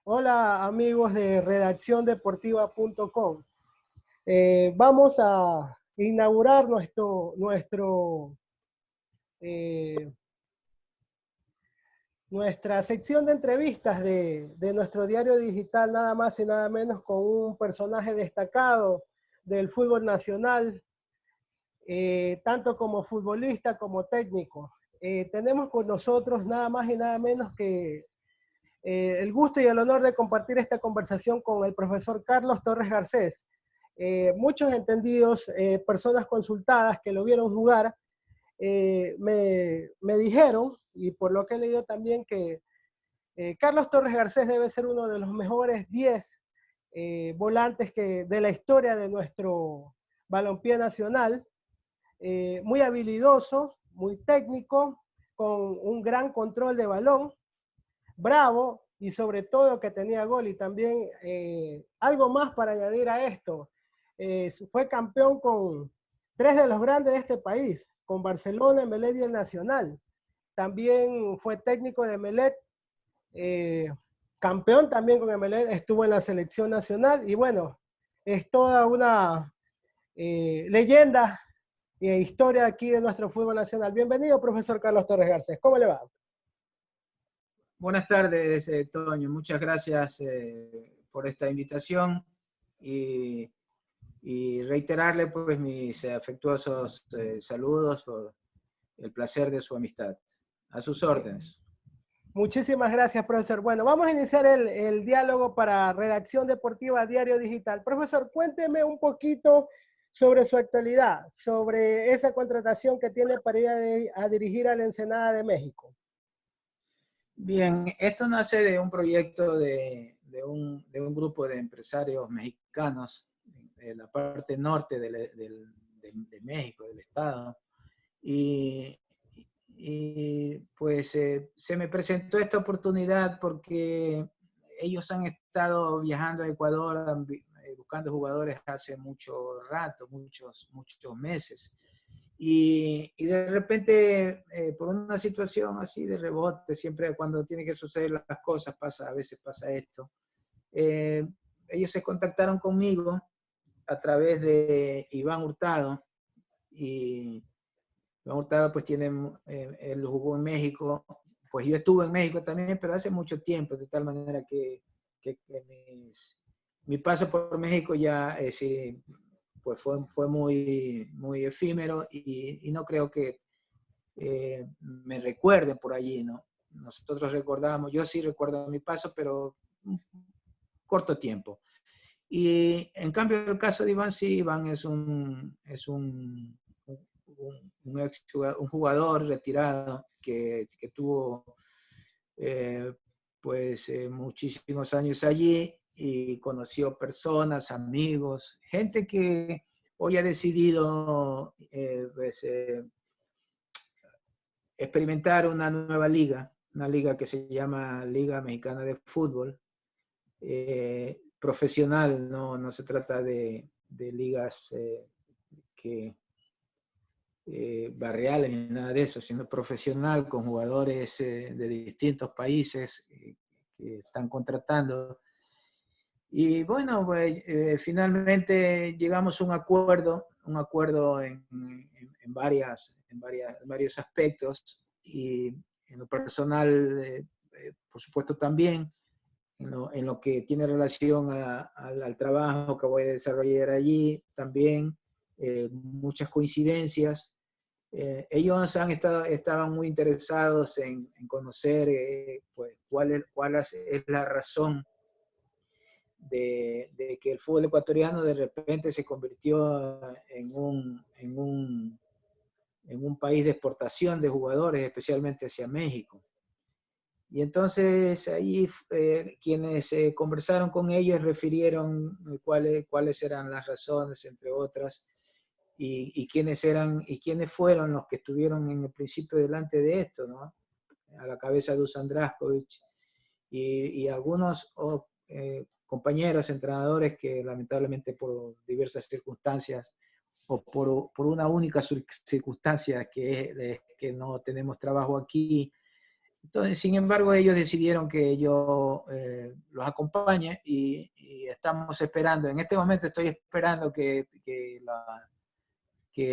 Hola amigos de redacciondeportiva.com. Vamos a inaugurar eh, nuestra sección de entrevistas de nuestro diario digital, nada más y nada menos con un personaje destacado del fútbol nacional, tanto como futbolista como técnico. Tenemos con nosotros nada más y nada menos que el gusto y el honor de compartir esta conversación con el profesor Carlos Torres Garcés. Muchos entendidos, personas consultadas que lo vieron jugar, me dijeron, y por lo que he leído también, que Carlos Torres Garcés debe ser uno de los mejores 10 volantes de la historia de nuestro balompié nacional. Muy habilidoso, muy técnico, con un gran control de balón, bravo y sobre todo que tenía gol. Y también algo más para añadir a esto, fue campeón con 3 de los grandes de este país, con Barcelona, Emelec y el Nacional. También fue técnico de Emelec, campeón también con Emelec, estuvo en la selección nacional y bueno, es toda una leyenda e historia aquí de nuestro fútbol nacional. Bienvenido, profesor Carlos Torres Garcés. ¿Cómo le va? Buenas tardes, Toño. Muchas gracias por esta invitación y reiterarle pues mis afectuosos saludos por el placer de su amistad. A sus órdenes. Muchísimas gracias, profesor. Bueno, vamos a iniciar el diálogo para Redacción Deportiva Diario Digital. Profesor, cuénteme un poquito sobre su actualidad, sobre esa contratación que tiene para ir a dirigir a la Ensenada de México. Bien, esto nace de un proyecto de un grupo de empresarios mexicanos en la parte norte de México, del estado. Y pues se me presentó esta oportunidad porque ellos han estado viajando a Ecuador buscando jugadores hace mucho rato, muchos meses. Y de repente, por una situación así de rebote, siempre cuando tiene que suceder las cosas, a veces pasa esto. Ellos se contactaron conmigo a través de Iván Hurtado, y Iván Hurtado pues él jugó en México, pues yo estuve en México también, pero hace mucho tiempo, de tal manera que mi paso por México ya sí, pues fue muy efímero y no creo que me recuerden por allí, ¿no? Nosotros recordamos, yo sí recuerdo mi paso, pero un corto tiempo. Y en cambio el caso de Iván, sí, Iván es un jugador retirado que tuvo muchísimos años allí y conoció personas, amigos, gente que hoy ha decidido experimentar una nueva liga, una liga que se llama Liga Mexicana de Fútbol, profesional, no se trata de ligas barriales ni nada de eso, sino profesional con jugadores de distintos países que están contratando. Y bueno, pues, finalmente llegamos a un acuerdo en varios aspectos, y en lo personal, por supuesto también, en lo que tiene relación al trabajo que voy a desarrollar allí, también muchas coincidencias. Ellos estaban muy interesados en conocer pues, cuál es la razón de que el fútbol ecuatoriano de repente se convirtió en un país de exportación de jugadores, especialmente hacia México. Y entonces ahí quienes conversaron con ellos refirieron cuáles eran las razones, entre otras, y quiénes fueron los que estuvieron en el principio delante de esto, ¿no? A la cabeza de Dusan Draskovic y algunos compañeros, entrenadores que lamentablemente por diversas circunstancias o por una única circunstancia que es que no tenemos trabajo aquí, Entonces, sin embargo, ellos decidieron que yo los acompañe y estamos esperando. En este momento estoy esperando que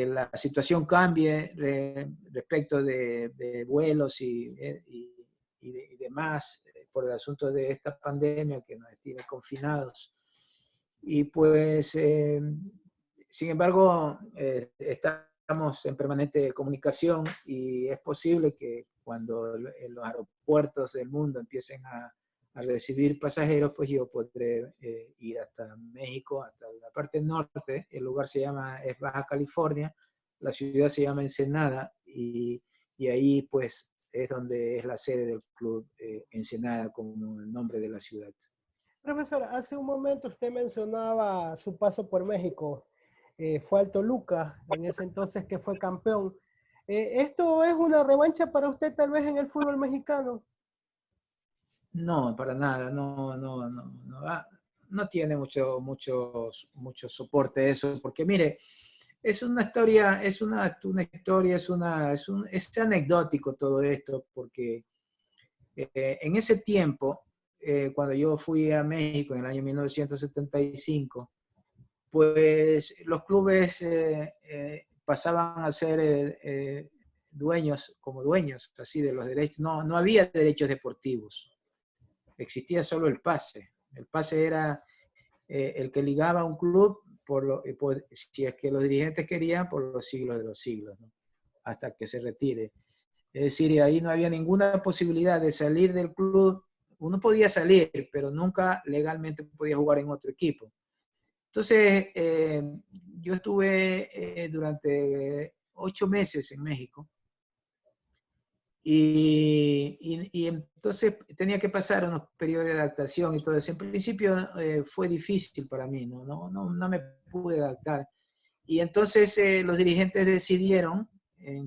la situación cambie respecto de vuelos y demás por el asunto de esta pandemia que nos tiene confinados. Y pues, sin embargo, estamos en permanente comunicación y es posible que cuando los aeropuertos del mundo empiecen a recibir pasajeros, pues yo podré ir hasta México, hasta la parte norte. El lugar es Baja California, la ciudad se llama Ensenada y ahí pues es donde es la sede del club Ensenada, como el nombre de la ciudad. Profesor, hace un momento usted mencionaba su paso por México. Fue al Toluca, en ese entonces que fue campeón. ¿Esto es una revancha para usted tal vez en el fútbol mexicano? No, para nada, no tiene mucho soporte eso, porque mire, es una historia, es anecdótico todo esto, porque en ese tiempo, cuando yo fui a México en el año 1975, pues los clubes pasaban a ser dueños, así de los derechos. No había derechos deportivos, existía solo el pase. El pase era el que ligaba a un club, si es que los dirigentes querían, por los siglos de los siglos, ¿no? Hasta que se retire. Es decir, ahí no había ninguna posibilidad de salir del club. Uno podía salir, pero nunca legalmente podía jugar en otro equipo. Entonces, yo estuve durante 8 meses en México y entonces tenía que pasar unos periodos de adaptación y todo eso. En principio fue difícil para mí, no me pude adaptar. Y entonces los dirigentes decidieron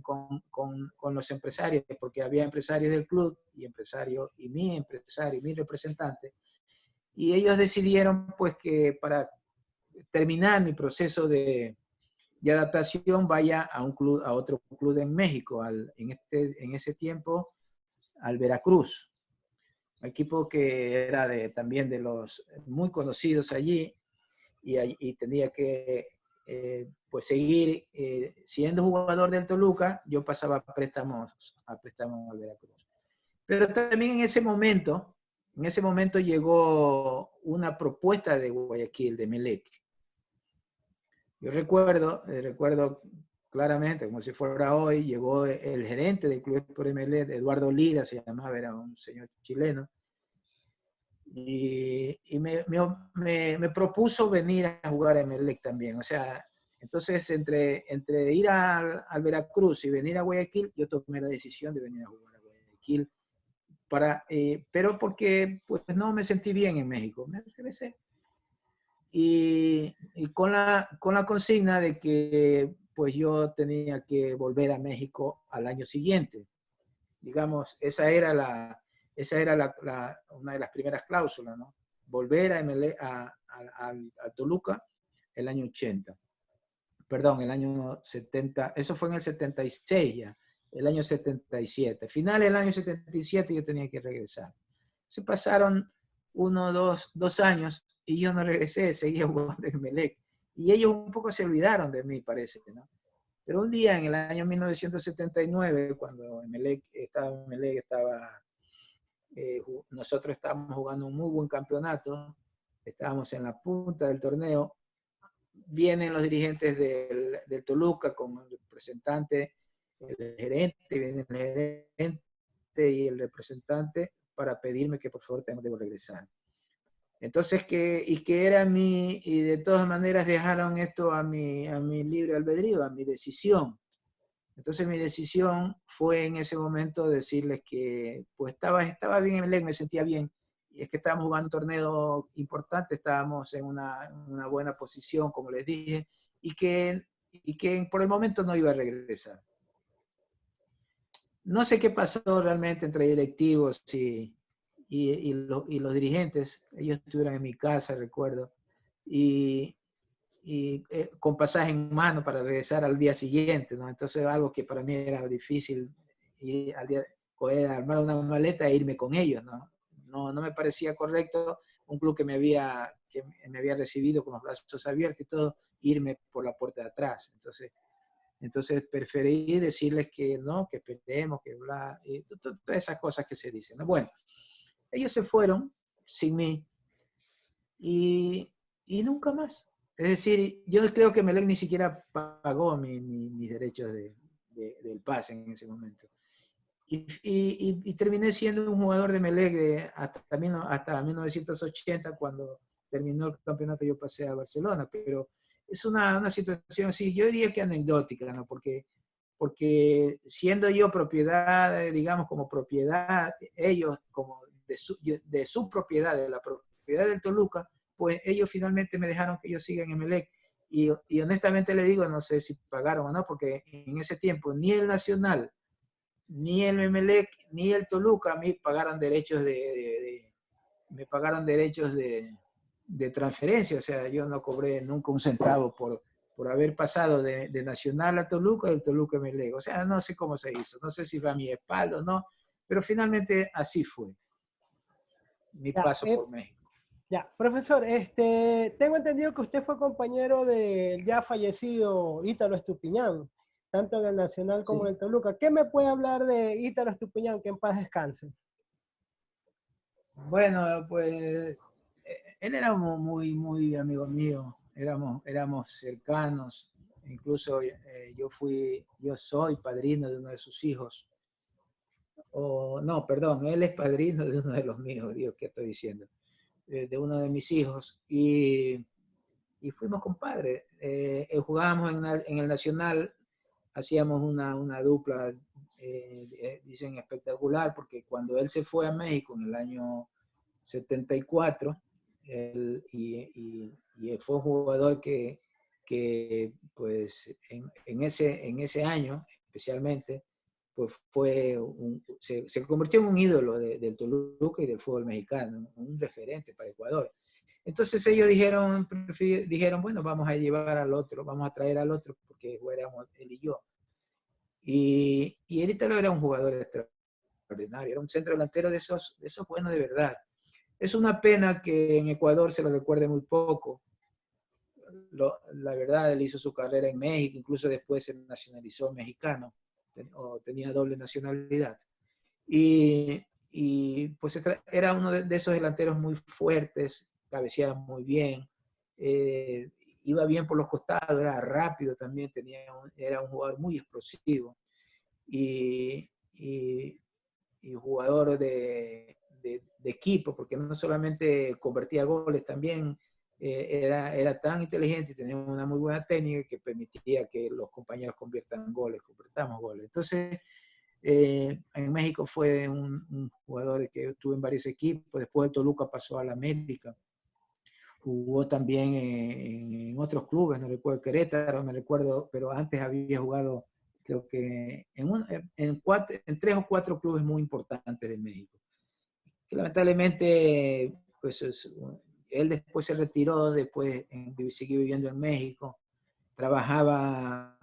con los empresarios, porque había empresarios del club y mi representante, y ellos decidieron pues que para terminar mi proceso de adaptación vaya a otro club en México, en ese tiempo al Veracruz, un equipo que era también de los muy conocidos allí, y tenía que pues seguir siendo jugador del Toluca. Yo pasaba a préstamos al Veracruz. Pero también en ese momento llegó una propuesta de Guayaquil, de Emelec. Yo recuerdo claramente, como si fuera hoy, llegó el gerente del club por Emelec, Eduardo Lira se llamaba, era un señor chileno, y me propuso venir a jugar a Emelec también. O sea, entonces entre ir al Veracruz y venir a Guayaquil, yo tomé la decisión de venir a jugar a Guayaquil, pero porque pues no me sentí bien en México. Me regresé. Y con la consigna de que pues yo tenía que volver a México al año siguiente. Digamos, esa era una de las primeras cláusulas, ¿no? Volver a Toluca el año 80. Perdón, el año 70, eso fue en el 76 ya, el año 77. Final del año 77 yo tenía que regresar. Se pasaron 2 años y yo no regresé, seguía jugando en Emelec. Y ellos un poco se olvidaron de mí, parece, ¿no? Pero un día en el año 1979, cuando Emelec estaba nosotros estábamos jugando un muy buen campeonato, estábamos en la punta del torneo, vienen los dirigentes del Toluca con el representante, el gerente, viene el gerente y el representante para pedirme que por favor debo regresar. Entonces, que era y de todas maneras dejaron esto a mi libre albedrío, a mi decisión. Entonces mi decisión fue en ese momento decirles que pues estaba bien en Emelec, me sentía bien. Y es que estábamos jugando un torneo importante, estábamos en una buena posición, como les dije, y que por el momento no iba a regresar. No sé qué pasó realmente entre directivos y los dirigentes. Ellos estuvieron en mi casa, recuerdo, y con pasaje en mano para regresar al día siguiente, ¿no? Entonces algo que para mí era difícil, armar una maleta e irme con ellos, ¿no? No me parecía correcto un club que me había recibido con los brazos abiertos y todo, irme por la puerta de atrás. Entonces preferí decirles que no, que esperemos, que bla, y todas esas cosas que se dicen, ¿no? Bueno, ellos se fueron sin mí y nunca más. Es decir, yo creo que Emelec ni siquiera pagó mis derechos del pase en ese momento. Y terminé siendo un jugador de Emelec hasta 1980, cuando terminó el campeonato. Yo pasé a Barcelona, pero es una situación así, yo diría que anecdótica, ¿no? Porque siendo yo propiedad, digamos, como propiedad, ellos como de su propiedad, de la propiedad del Toluca, pues ellos finalmente me dejaron que yo siga en Emelec. Y honestamente le digo, no sé si pagaron o no, porque en ese tiempo ni el Nacional, ni el Emelec, ni el Toluca a mí pagaron derechos me pagaron derechos de transferencia. O sea, yo no cobré nunca un centavo por haber pasado de Nacional a Toluca y del Toluca a Emelec. O sea, no sé cómo se hizo, no sé si fue a mi espalda o no, pero finalmente así fue mi Ya, paso por México. ya, profesor, tengo entendido que usted fue compañero del ya fallecido Ítalo Estupiñán, tanto en el Nacional como en Sí. el Toluca. ¿Qué me puede hablar de Ítalo Estupiñán? Que en paz descanse. Bueno, pues él era muy amigo mío, éramos cercanos. Incluso yo soy padrino de uno de sus hijos. O no, perdón, él es padrino de uno de los míos, Dios, ¿qué estoy diciendo? De uno de mis hijos. Y fuimos compadres. Jugábamos en el Nacional, hacíamos una dupla, dicen espectacular, porque cuando él se fue a México en el año 74, y fue un jugador que pues en ese año especialmente, pues se convirtió en un ídolo del Toluca y del fútbol mexicano, un referente para Ecuador. Entonces ellos dijeron, bueno, vamos a llevar al otro, vamos a traer al otro, porque éramos él y yo. Y él era un jugador extraordinario, era un centro delantero de esos buenos de verdad. Es una pena que en Ecuador se lo recuerde muy poco. La verdad, él hizo su carrera en México, incluso después se nacionalizó mexicano, o tenía doble nacionalidad. Y pues era uno de esos delanteros muy fuertes, cabeceaba muy bien, iba bien por los costados, era rápido también, era un jugador muy explosivo y jugador de equipo, porque no solamente convertía goles, también era tan inteligente y tenía una muy buena técnica que permitía que los compañeros convirtamos goles. Entonces, en México fue un jugador que estuvo en varios equipos, después de Toluca pasó al América, jugó también en otros clubes, no recuerdo, Querétaro, me recuerdo, pero antes había jugado, creo que en 3 o 4 clubes muy importantes de México. Que lamentablemente, pues él después se retiró, después siguió viviendo en México, trabajaba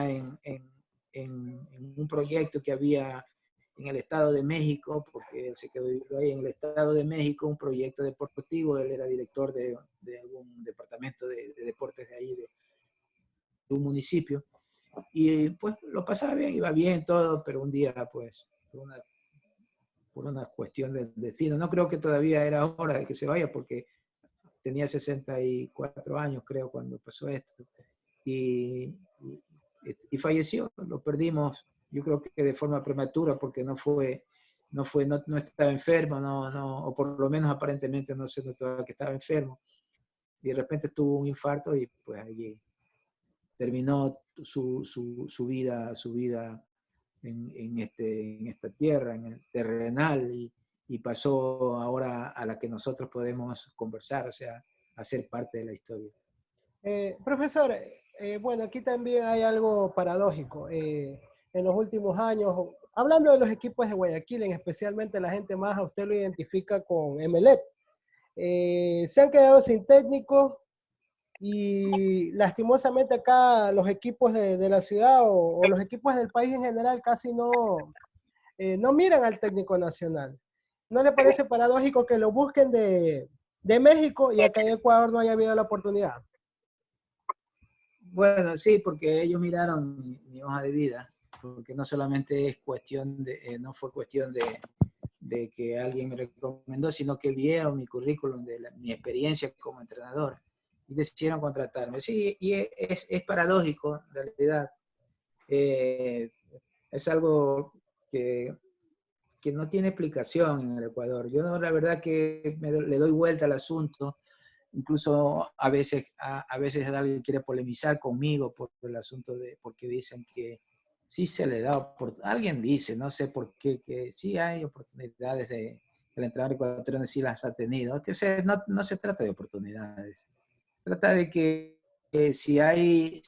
en un proyecto que había en el Estado de México, porque él se quedó ahí en el Estado de México, un proyecto deportivo. Él era director de algún departamento de deportes de ahí, de un municipio, y pues lo pasaba bien, iba bien todo, pero un día pues por una cuestión del destino, no creo que todavía era hora de que se vaya, porque tenía 64 años creo cuando pasó esto, y, y falleció, lo perdimos, yo creo que de forma prematura, porque no estaba enfermo, o por lo menos aparentemente no se notaba que estaba enfermo, y de repente tuvo un infarto y pues allí terminó su vida en esta tierra, en el terrenal, y pasó ahora a la que nosotros podemos conversar, o sea, a ser parte de la historia. Profesor, bueno, aquí también hay algo paradójico. En los últimos años, hablando de los equipos de Guayaquil, especialmente la gente más a usted lo identifica con Emelec. Se han quedado sin técnico y lastimosamente acá los equipos de la ciudad o los equipos del país en general casi no no miran al técnico nacional. ¿No le parece paradójico que lo busquen de México y acá en Ecuador no haya habido la oportunidad? Bueno, sí, porque ellos miraron mi hoja de vida, porque no solamente es cuestión de, no fue cuestión de que alguien me recomendó, sino que vieron mi currículum, mi experiencia como entrenador y decidieron contratarme. Sí, y es paradójico, en realidad. Es algo que no tiene explicación en el Ecuador. Yo la verdad que le doy vuelta al asunto. Incluso a veces alguien quiere polemizar conmigo por el asunto porque dicen que sí se le da oportunidad. Alguien dice, no sé por qué, que sí hay oportunidades el entrenador ecuatoriano sí las ha tenido. Que no se trata de oportunidades. Se trata de que si hay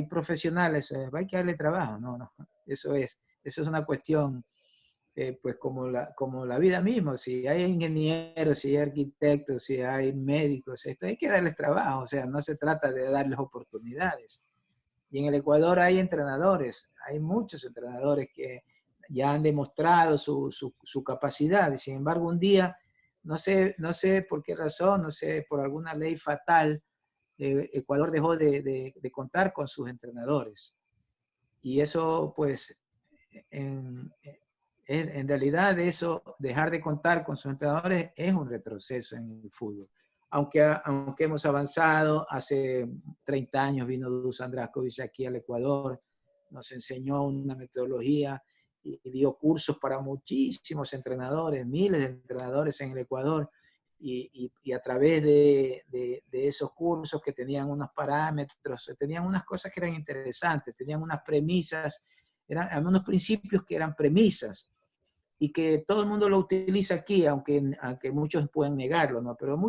profesionales, hay que darle trabajo. No. Eso es una cuestión pues como la vida misma, si hay ingenieros, si hay arquitectos, si hay médicos, hay que darles trabajo, o sea, no se trata de darles oportunidades. Y en el Ecuador hay entrenadores, hay muchos entrenadores que ya han demostrado su capacidad, y sin embargo un día, no sé por qué razón, no sé, por alguna ley fatal, Ecuador dejó de contar con sus entrenadores. Y eso, pues, en realidad eso, dejar de contar con sus entrenadores es un retroceso en el fútbol. Aunque hemos avanzado, hace 30 años vino Dusan Drašković aquí al Ecuador, nos enseñó una metodología y dio cursos para muchísimos entrenadores, miles de entrenadores en el Ecuador, y a través de esos cursos que tenían unos parámetros, tenían unas cosas que eran interesantes, tenían unas premisas, eran algunos principios que eran premisas, y que todo el mundo lo utiliza aquí, aunque muchos pueden negarlo, ¿no? Pero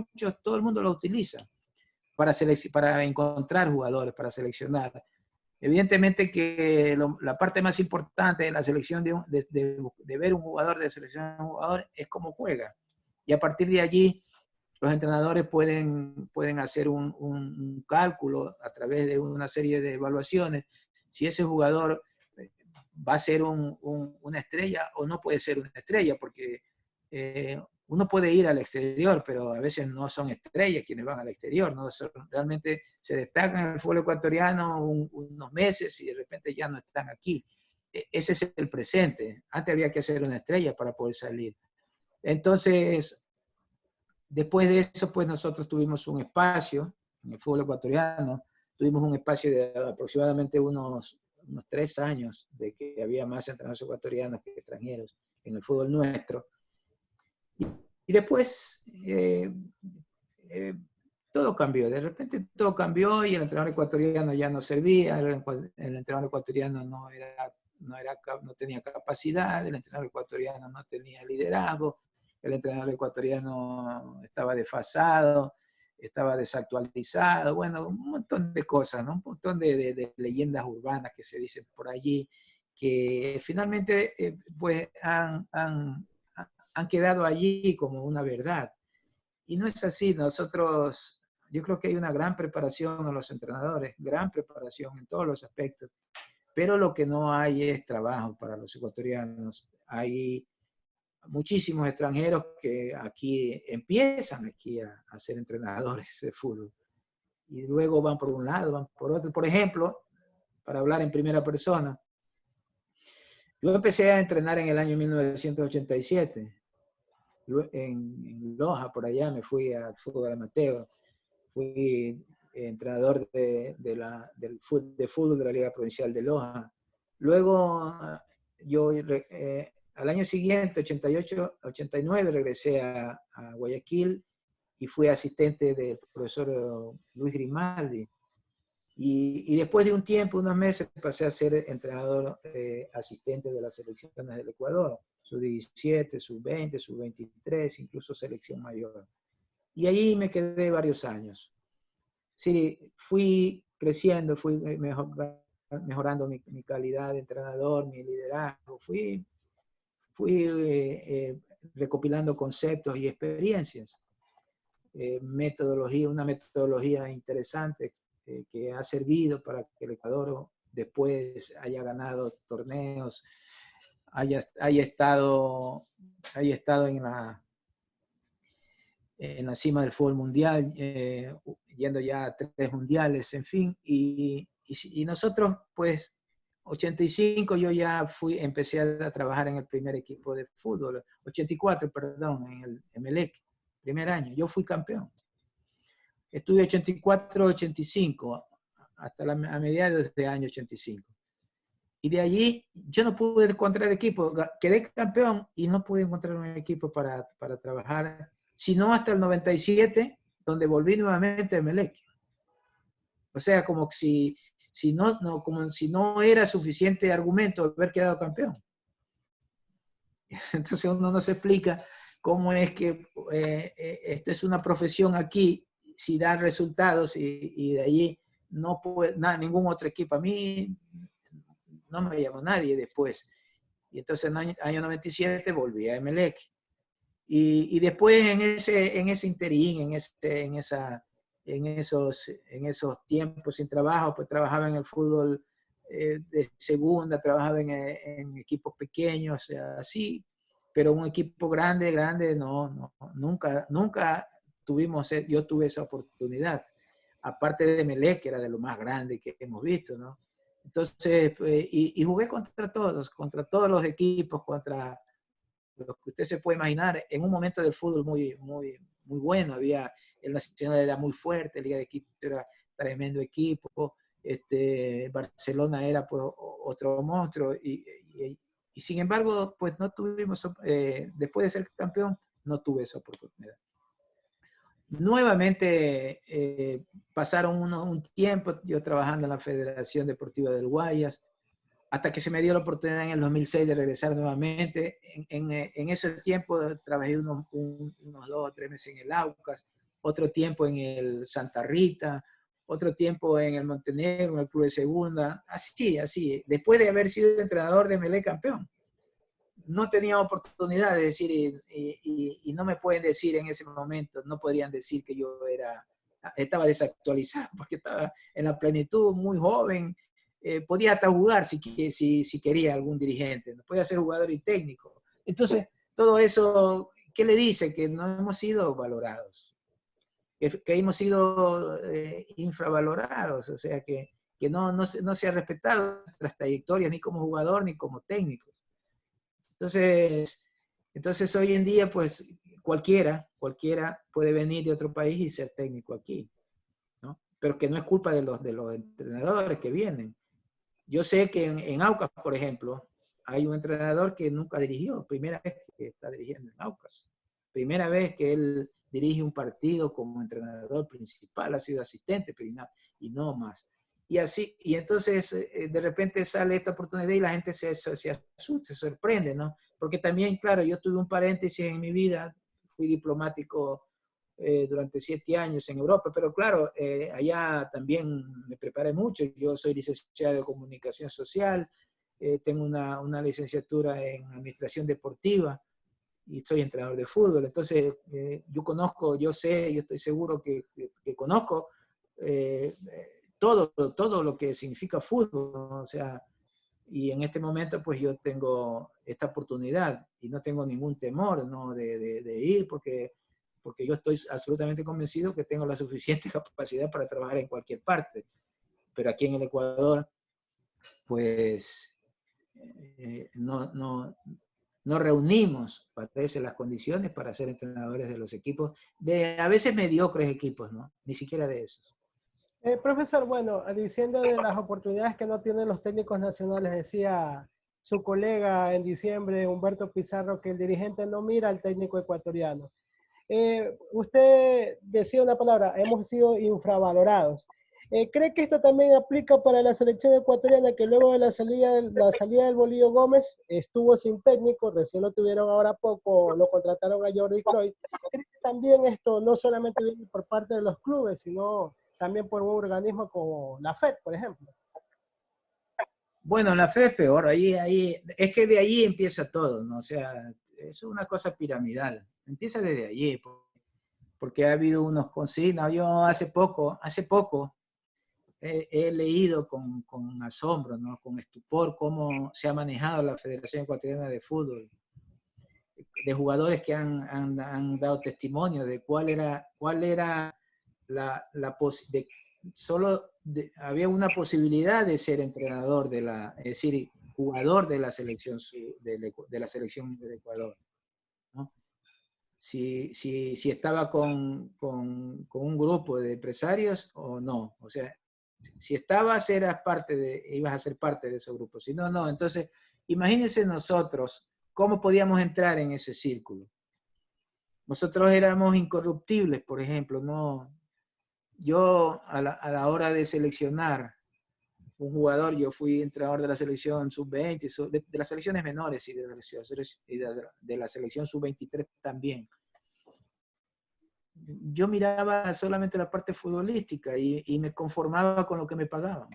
todo el mundo lo utiliza para encontrar jugadores, para seleccionar. Evidentemente que la parte más importante de la selección de ver un jugador, de seleccionar un jugador, es cómo juega. Y a partir de allí, los entrenadores pueden hacer un cálculo a través de una serie de evaluaciones, si ese jugador va a ser una estrella o no puede ser una estrella, porque uno puede ir al exterior, pero a veces no son estrellas quienes van al exterior, ¿no? Realmente se destacan en el fútbol ecuatoriano unos meses y de repente ya no están aquí. Ese es el presente. Antes había que ser una estrella para poder salir. Entonces, después de eso, pues nosotros tuvimos un espacio en el fútbol ecuatoriano, tuvimos un espacio de aproximadamente unos 3 años de que había más entrenadores ecuatorianos que extranjeros en el fútbol nuestro. Y después todo cambió, de repente todo cambió y el entrenador ecuatoriano ya no servía, el entrenador ecuatoriano no tenía capacidad, el entrenador ecuatoriano no tenía liderazgo, el entrenador ecuatoriano estaba desfasado, estaba desactualizado, bueno, un montón de cosas, ¿no? Un montón de leyendas urbanas que se dicen por allí, que finalmente pues han quedado allí como una verdad. Y no es así. Yo creo que hay una gran preparación a los entrenadores, gran preparación en todos los aspectos, pero lo que no hay es trabajo para los ecuatorianos. Hay muchísimos extranjeros que empiezan aquí a ser entrenadores de fútbol y luego van por un lado, van por otro. Por ejemplo, para hablar en primera persona, yo empecé a entrenar en el año 1987 en Loja, por allá me fui al fútbol amateur, fui entrenador de fútbol de la Liga Provincial de Loja. Luego yo al año siguiente, 88, 89, regresé a Guayaquil y fui asistente del profesor Luis Grimaldi. Y después de un tiempo, unos meses, pasé a ser entrenador asistente de las selecciones del Ecuador, sub-17, sub-20, sub-23, incluso selección mayor. Y ahí me quedé varios años. Sí, fui creciendo, fui mejorando mi calidad de entrenador, mi liderazgo, fui recopilando conceptos y experiencias. Una metodología interesante que ha servido para que el Ecuador después haya ganado torneos, haya estado en la cima del fútbol mundial, yendo ya a 3 mundiales, en fin, y nosotros, pues, 85 yo ya empecé a trabajar en el primer equipo de fútbol, 84, perdón, en el Emelec, primer año, yo fui campeón. Estuve 84-85, hasta a mediados del año 85. Y de allí yo no pude encontrar equipo, quedé campeón y no pude encontrar un equipo para trabajar, sino hasta el 97, donde volví nuevamente a Emelec. O sea, como si no era suficiente argumento haber quedado campeón. Entonces uno no se explica cómo es que esto es una profesión aquí, si da resultados y de allí no puede, ningún otro equipo. A mí no me llamó nadie después. Y entonces en el año 97 volví a Emelec. Y después en ese interín, en esos tiempos sin trabajo, pues trabajaba en el fútbol de segunda, trabajaba en equipos pequeños, así, pero un equipo grande, no, nunca yo tuve esa oportunidad. Aparte de Emelec, que era de lo más grande que hemos visto, ¿no? Entonces, y jugué contra todos los equipos, contra lo que usted se puede imaginar, en un momento del fútbol muy bueno. El Nacional era muy fuerte, Liga de Quito era tremendo equipo, Barcelona era pues otro monstruo, y sin embargo, pues no tuvimos, después de ser campeón, no tuve esa oportunidad. Nuevamente pasaron un tiempo yo trabajando en la Federación Deportiva del Guayas, hasta que se me dio la oportunidad en el 2006 de regresar nuevamente. En ese tiempo trabajé unos 2 o 3 meses en el Aucas, otro tiempo en el Santa Rita, otro tiempo en el Montenegro, en el Club de Segunda, así. Después de haber sido entrenador de Emelec campeón, no tenía oportunidad de decir, y no me pueden decir en ese momento, no podrían decir que yo estaba desactualizado, porque estaba en la plenitud, muy joven. Podía hasta jugar si quería algún dirigente, no podía ser jugador y técnico. Entonces, todo eso, ¿qué le dice? Que no hemos sido valorados, que hemos sido infravalorados, o sea, que no se ha respetado nuestras trayectorias ni como jugador ni como técnico. Entonces hoy en día, pues cualquiera puede venir de otro país y ser técnico aquí, ¿no? Pero que no es culpa de los entrenadores que vienen. Yo sé que en Aucas, por ejemplo, hay un entrenador que nunca dirigió, primera vez que está dirigiendo en Aucas. Primera vez que él dirige un partido como entrenador principal, ha sido asistente, pero no más. Y así, y entonces de repente sale esta oportunidad y la gente se asusta, se sorprende, ¿no? Porque también, claro, yo tuve un paréntesis en mi vida, fui diplomático durante 7 años en Europa, pero claro, allá también me preparé mucho. Yo soy licenciado de Comunicación Social, tengo una licenciatura en Administración Deportiva y soy entrenador de fútbol. Entonces, yo estoy seguro que conozco todo lo que significa fútbol, ¿no? O sea, y en este momento pues yo tengo esta oportunidad y no tengo ningún temor, ¿no? de ir porque yo estoy absolutamente convencido que tengo la suficiente capacidad para trabajar en cualquier parte. Pero aquí en el Ecuador, pues no reunimos, parece, las condiciones para ser entrenadores de los equipos, de a veces mediocres equipos, ¿no? Ni siquiera de esos. Profesor, bueno, diciendo de las oportunidades que no tienen los técnicos nacionales, decía su colega en diciembre, Humberto Pizarro, que el dirigente no mira al técnico ecuatoriano. Usted decía una palabra, hemos sido infravalorados. ¿Cree que esto también aplica para la selección ecuatoriana, que luego de la salida del Bolillo Gómez estuvo sin técnico, recién lo tuvieron ahora poco, lo contrataron a Jordi Cruyff? ¿Cree que también esto no solamente viene por parte de los clubes, sino también por un organismo como la FED, por ejemplo? Bueno, la FED es peor, es que de ahí empieza todo, ¿no? O sea, es una cosa piramidal, empieza desde allí, porque ha habido unos consignas. Yo hace poco he leído con asombro, ¿no? Con estupor, cómo se ha manejado la Federación Ecuatoriana de Fútbol, de jugadores que han dado testimonio de cuál era había una posibilidad de ser entrenador es decir, jugador de la selección de la selección del Ecuador, ¿no? Si estaba con un grupo de empresarios o no. O sea, si estabas, ibas a ser parte de ese grupo. Si no, no. Entonces, imagínense nosotros cómo podíamos entrar en ese círculo. Nosotros éramos incorruptibles, por ejemplo, ¿no? Yo, a la hora de seleccionar un jugador, yo fui entrenador de la selección sub-20, de las selecciones menores y de la selección sub-23 también. Yo miraba solamente la parte futbolística y me conformaba con lo que me pagaban.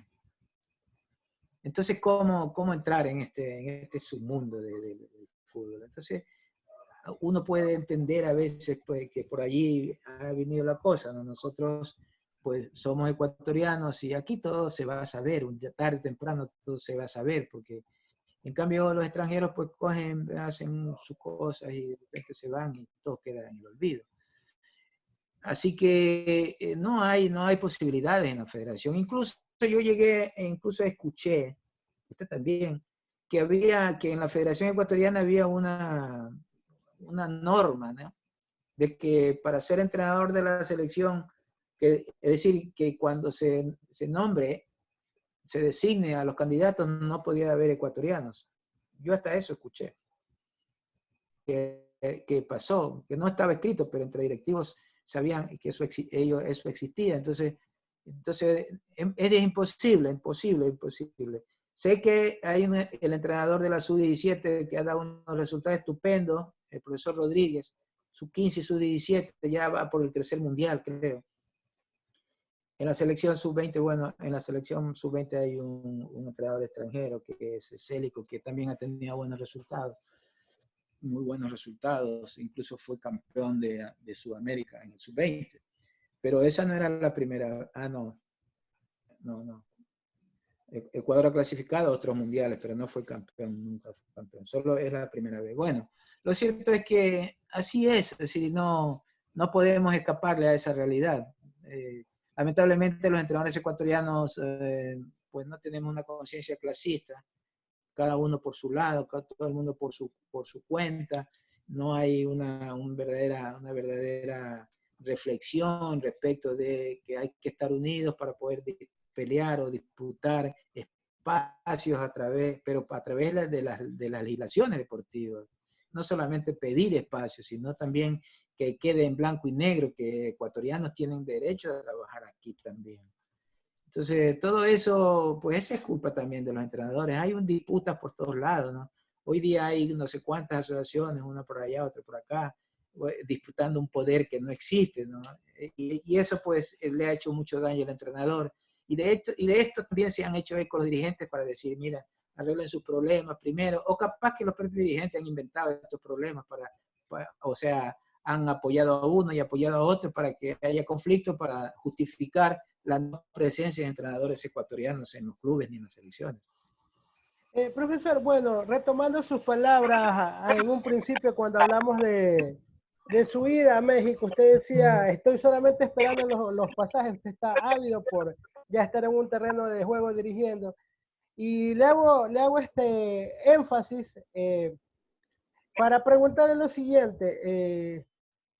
Entonces, ¿cómo entrar en este submundo del fútbol? Entonces, uno puede entender a veces pues, que por allí ha venido la cosa, ¿no? Nosotros pues somos ecuatorianos y aquí todo se va a saber, un día tarde o temprano todo se va a saber, porque en cambio los extranjeros pues cogen, hacen sus cosas y de repente se van y todo queda en el olvido. Así que no hay posibilidades en la federación. Incluso yo incluso escuché, usted también, que en la Federación Ecuatoriana había una norma, ¿no? De que para ser entrenador de la selección, es decir, que cuando se nombre, se designe a los candidatos, no podía haber ecuatorianos. Yo hasta eso escuché. Que pasó, que no estaba escrito, pero entre directivos sabían que eso existía. Entonces es imposible. Sé que hay el entrenador de la sub-17 que ha dado unos resultados estupendos, el profesor Rodríguez, sub-15 y sub-17, ya va por el tercer mundial, creo. En la selección sub-20, bueno, en la selección sub-20 hay un entrenador extranjero que es Célico, que también ha tenido buenos resultados, muy buenos resultados, incluso fue campeón de Sudamérica en el sub-20. Pero esa no era la primera, no. Ecuador ha clasificado a otros mundiales, pero no fue campeón, nunca fue campeón, solo es la primera vez. Bueno, lo cierto es que así es decir, no podemos escaparle a esa realidad. Lamentablemente los entrenadores ecuatorianos pues no tenemos una conciencia clasista, cada uno por su lado, todo el mundo por su cuenta, no hay una verdadera reflexión respecto de que hay que estar unidos para poder pelear o disputar espacios pero a través de las legislaciones deportivas. No solamente pedir espacios, sino también que quede en blanco y negro que ecuatorianos tienen derecho a trabajar aquí también. Entonces, todo eso, pues es culpa también de los entrenadores. Hay disputas por todos lados, ¿no? Hoy día hay no sé cuántas asociaciones, una por allá, otra por acá, disputando un poder que no existe, ¿no? Y eso pues le ha hecho mucho daño al entrenador. Y de esto también se han hecho eco los dirigentes para decir, mira, arreglen sus problemas primero, o capaz que los propios dirigentes han inventado estos problemas o sea, han apoyado a uno y apoyado a otro para que haya conflicto, para justificar la no presencia de entrenadores ecuatorianos en los clubes ni en las selecciones. Profesor, bueno, retomando sus palabras en un principio cuando hablamos de su ida a México, usted decía, estoy solamente esperando los pasajes, usted está ávido por ya estar en un terreno de juego dirigiendo. Y le hago este énfasis para preguntarle lo siguiente.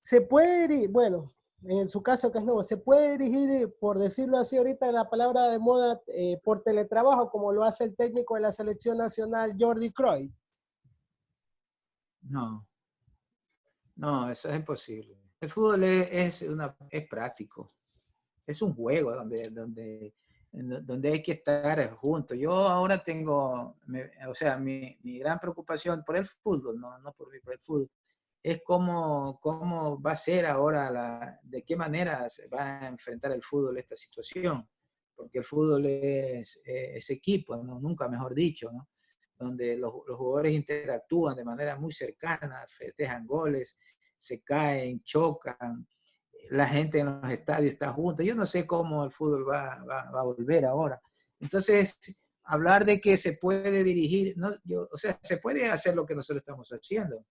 ¿Se puede dirigir, bueno, en su caso que es nuevo, se puede dirigir, por decirlo así ahorita la palabra de moda, por teletrabajo, como lo hace el técnico de la selección nacional, Jordi Cruyff? No, eso es imposible. El fútbol es práctico, es un juego donde hay que estar juntos. Yo ahora tengo, o sea, mi gran preocupación por el fútbol, no por mí, por el fútbol, es cómo va a ser ahora, de qué manera se va a enfrentar el fútbol esta situación, porque el fútbol es equipo, ¿no? Nunca mejor dicho, ¿no? Donde los jugadores interactúan de manera muy cercana, festejan goles, se caen, chocan, la gente en los estadios está junta. Yo no sé cómo el fútbol va a volver ahora. Entonces, hablar de que se puede dirigir, no, o sea, se puede hacer lo que nosotros estamos haciendo.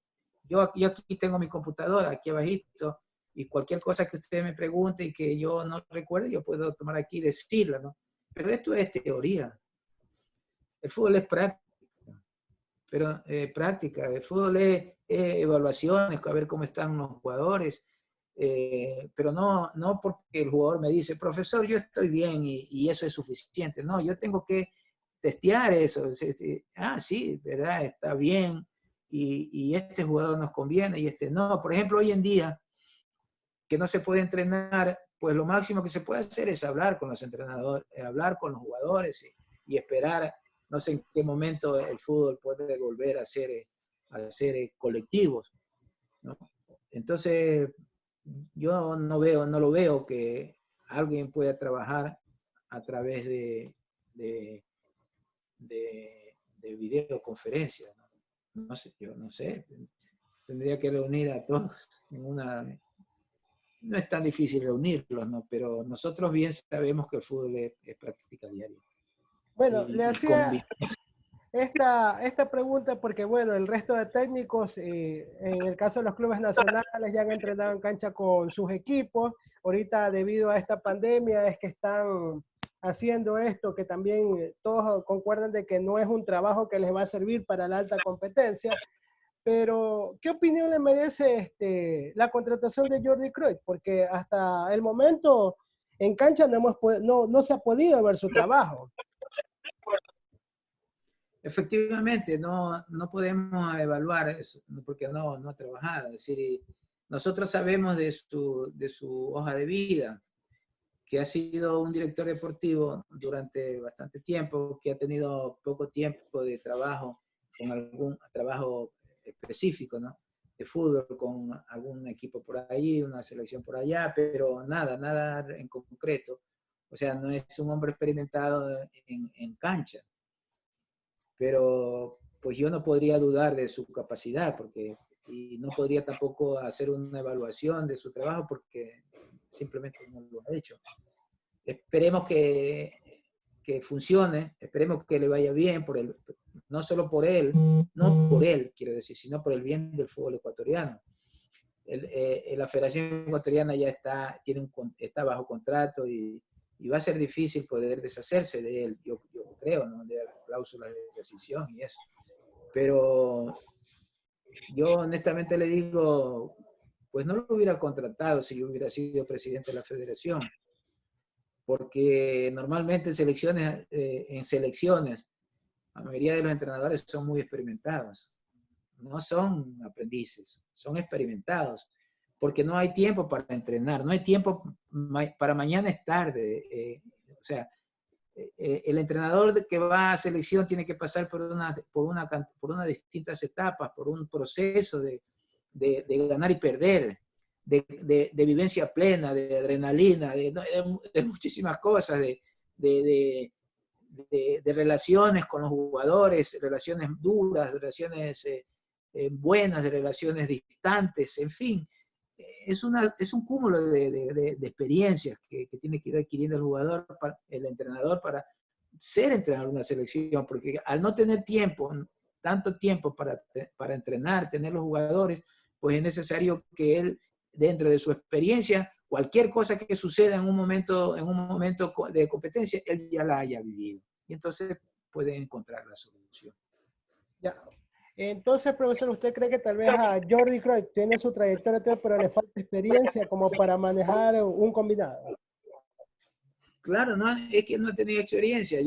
Yo aquí tengo mi computadora, aquí abajito, y cualquier cosa que usted me pregunte y que yo no recuerde, yo puedo tomar aquí y decirla, ¿no? Pero esto es teoría. El fútbol es práctica. Pero práctica, el fútbol es evaluaciones, a ver cómo están los jugadores, pero no porque el jugador me dice, profesor, yo estoy bien y eso es suficiente. No, yo tengo que testear eso. Sí, ¿verdad? Está bien y este jugador nos conviene y este no. Por ejemplo, hoy en día, que no se puede entrenar, pues lo máximo que se puede hacer es hablar con los entrenadores, hablar con los jugadores y esperar, no sé en qué momento el fútbol puede volver a ser colectivos, ¿no? Entonces, yo no lo veo que alguien pueda trabajar a través de videoconferencias, ¿no? No sé, yo no sé, tendría que reunir a todos en una. No es tan difícil reunirlos, ¿no? Pero nosotros bien sabemos que el fútbol es práctica diaria. Bueno, le hacía esta pregunta porque, bueno, el resto de técnicos, en el caso de los clubes nacionales, ya han entrenado en cancha con sus equipos. Ahorita, debido a esta pandemia, es que están haciendo esto, que también todos concuerdan de que no es un trabajo que les va a servir para la alta competencia. Pero, ¿qué opinión le merece la contratación de Jordi Cruyff? Porque hasta el momento en cancha no se ha podido ver su trabajo. Efectivamente, no podemos evaluar eso, porque no ha trabajado. Es decir, nosotros sabemos de su hoja de vida, que ha sido un director deportivo durante bastante tiempo, que ha tenido poco tiempo de trabajo con algún trabajo específico, ¿no? De fútbol, con algún equipo por ahí, una selección por allá, pero nada en concreto. O sea, no es un hombre experimentado en cancha. Pero pues yo no podría dudar de su capacidad, y no podría tampoco hacer una evaluación de su trabajo porque simplemente no lo ha hecho. Esperemos que funcione, esperemos que le vaya bien, no solo por él, quiero decir, sino por el bien del fútbol ecuatoriano. La Federación Ecuatoriana ya está bajo contrato y va a ser difícil poder deshacerse de él, yo creo, ¿no? De cláusulas de rescisión y eso. Pero yo honestamente le digo, pues no lo hubiera contratado si yo hubiera sido presidente de la federación, porque normalmente en selecciones, la mayoría de los entrenadores son muy experimentados, no son aprendices, son experimentados, porque no hay tiempo para entrenar, no hay tiempo para mañana es tarde. O sea, el entrenador que va a selección tiene que pasar por unas distintas etapas, por un proceso de ganar y perder, de vivencia plena, de adrenalina, de muchísimas cosas, de relaciones con los jugadores, relaciones duras, relaciones buenas, de relaciones distantes, en fin. Es un cúmulo de experiencias que tiene que ir adquiriendo el jugador, el entrenador, para ser entrenador de una selección, porque al no tener tanto tiempo para entrenar, tener los jugadores, pues es necesario que él, dentro de su experiencia, cualquier cosa que suceda en un momento de competencia, él ya la haya vivido. Y entonces puede encontrar la solución. Ya. Entonces, profesor, ¿usted cree que tal vez a Jordi Cruyff tiene su trayectoria, pero le falta experiencia como para manejar un combinado? Claro, no, es que no ha tenido experiencia.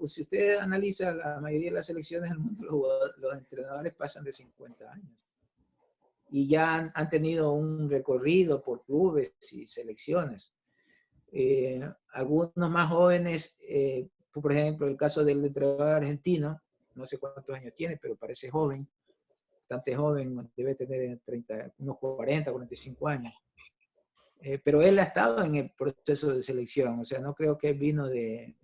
Si usted analiza la mayoría de las selecciones del mundo, los entrenadores pasan de 50 años. Y ya han tenido un recorrido por clubes y selecciones. Algunos más jóvenes, por ejemplo, el caso del entrenador argentino, no sé cuántos años tiene, pero parece joven, bastante joven, debe tener unos 40, 45 años. Pero él ha estado en el proceso de selección, o sea, no creo que vino de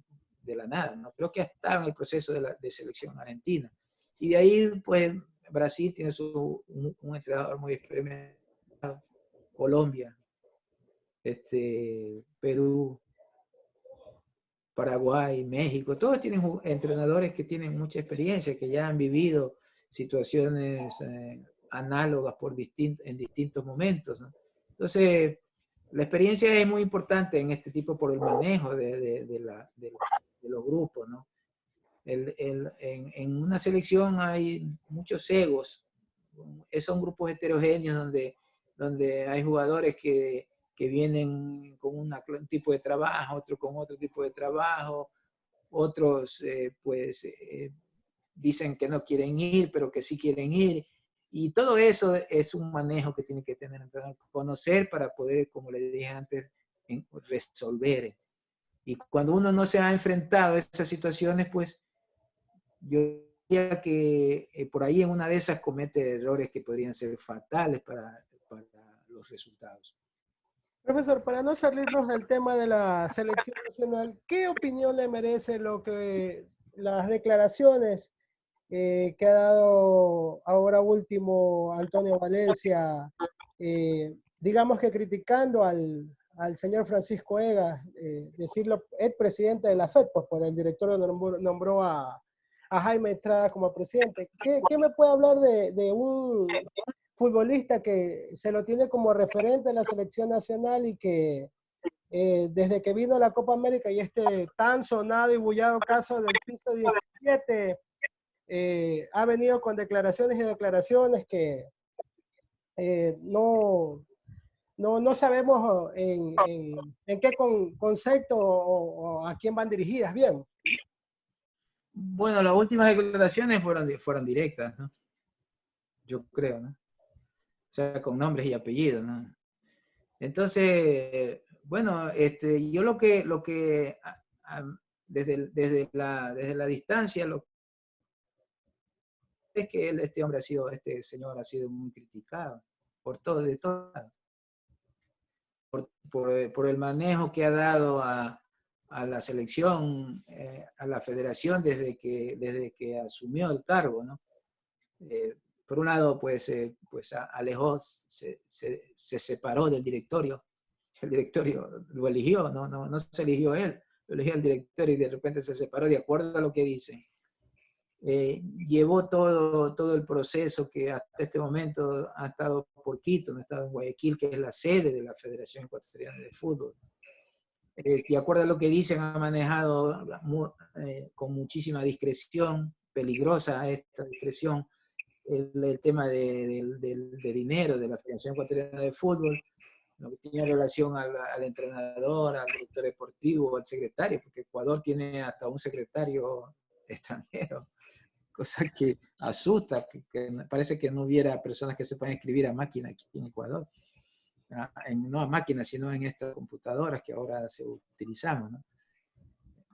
la nada, no creo que ha estado en el proceso de selección argentina. Y de ahí, pues, Brasil tiene un entrenador muy experimentado, Colombia, Perú, Paraguay, México, todos tienen entrenadores que tienen mucha experiencia, que ya han vivido situaciones análogas en distintos momentos, ¿no? Entonces, la experiencia es muy importante en este tipo por el manejo de los grupos, ¿no? En una selección hay muchos egos, son grupos heterogéneos donde hay jugadores que vienen con un tipo de trabajo, otros con otro tipo de trabajo, otros dicen que no quieren ir, pero que sí quieren ir. Y todo eso es un manejo que tiene que tener, conocer para poder, como le dije antes, resolver. Y cuando uno no se ha enfrentado a esas situaciones, pues yo diría que por ahí en una de esas comete errores que podrían ser fatales para los resultados. Profesor, para no salirnos del tema de la selección nacional, ¿qué opinión le merece las declaraciones que ha dado ahora último Antonio Valencia, digamos que criticando al señor Francisco Egas, decirlo, el presidente de la FED, pues por el director nombró a Jaime Estrada como presidente? ¿Qué me puede hablar de un futbolista que se lo tiene como referente en la selección nacional y que desde que vino a la Copa América y este tan sonado y bullado caso del piso 17, ha venido con declaraciones y declaraciones que no sabemos en qué concepto o a quién van dirigidas bien? Bueno, las últimas declaraciones fueron directas, ¿no? Yo creo, ¿no? O sea, con nombres y apellidos, ¿no? Entonces, bueno, yo desde la distancia, lo que es que este señor ha sido muy criticado por todo, de todo, por el manejo que ha dado a la selección, a la federación desde que asumió el cargo, ¿no? Por un lado, pues alejó, se separó del directorio. El directorio lo eligió, no se eligió él, lo eligió el directorio y de repente se separó de acuerdo a lo que dice. Llevó todo el proceso que hasta este momento ha estado por Quito, no ha estado en Guayaquil, que es la sede de la Federación Ecuatoriana de Fútbol. De acuerdo a lo que dicen, ha manejado con muchísima discreción, peligrosa esta discreción, el tema de dinero de la Federación Ecuatoriana de Fútbol, lo que tiene relación al entrenador, al director deportivo, al secretario, porque Ecuador tiene hasta un secretario extranjero, cosa que asusta, que parece que no hubiera personas que sepan escribir a máquina aquí en Ecuador. No a máquinas, sino en estas computadoras que ahora utilizamos, ¿no?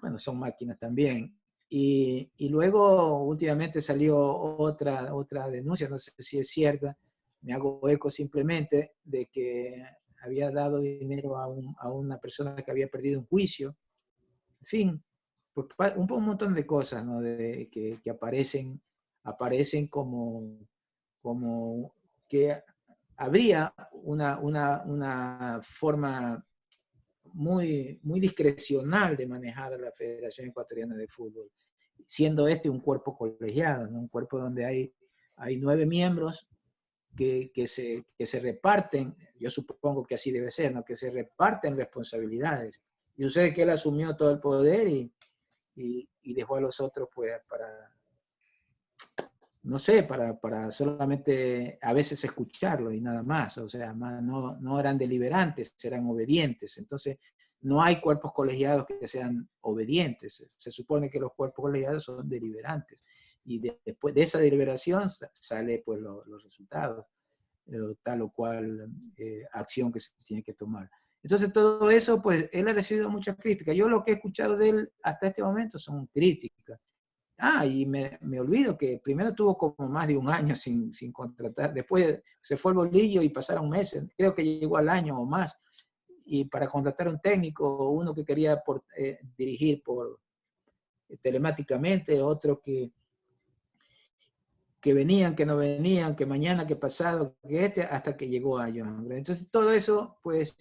Bueno, son máquinas también. Y luego últimamente salió otra denuncia, no sé si es cierta, me hago eco simplemente de que había dado dinero a una persona que había perdido un juicio. En fin, pues un montón de cosas, ¿no? Que aparecen como que habría una forma muy discrecional de manejar a la Federación Ecuatoriana de Fútbol, siendo un cuerpo colegiado, ¿no? Un cuerpo donde hay 9 miembros que se reparten, yo supongo que así debe ser, ¿no? Que se reparten responsabilidades. Yo sé que él asumió todo el poder y dejó a los otros pues no sé, para solamente a veces escucharlo y nada más. O sea, no eran deliberantes, eran obedientes. Entonces, no hay cuerpos colegiados que sean obedientes. Se supone que los cuerpos colegiados son deliberantes. Y después de esa deliberación sale pues los resultados, tal o cual acción que se tiene que tomar. Entonces, todo eso, pues, él ha recibido muchas críticas. Yo lo que he escuchado de él hasta este momento son críticas. Y me olvido que primero tuvo como más de un año sin contratar, después se fue el bolillo y pasaron meses, creo que llegó al año o más, y para contratar un técnico, uno que quería dirigir telemáticamente, otro que venían, que no venían, que mañana, que pasado, hasta que llegó a Johan. Entonces todo eso, pues,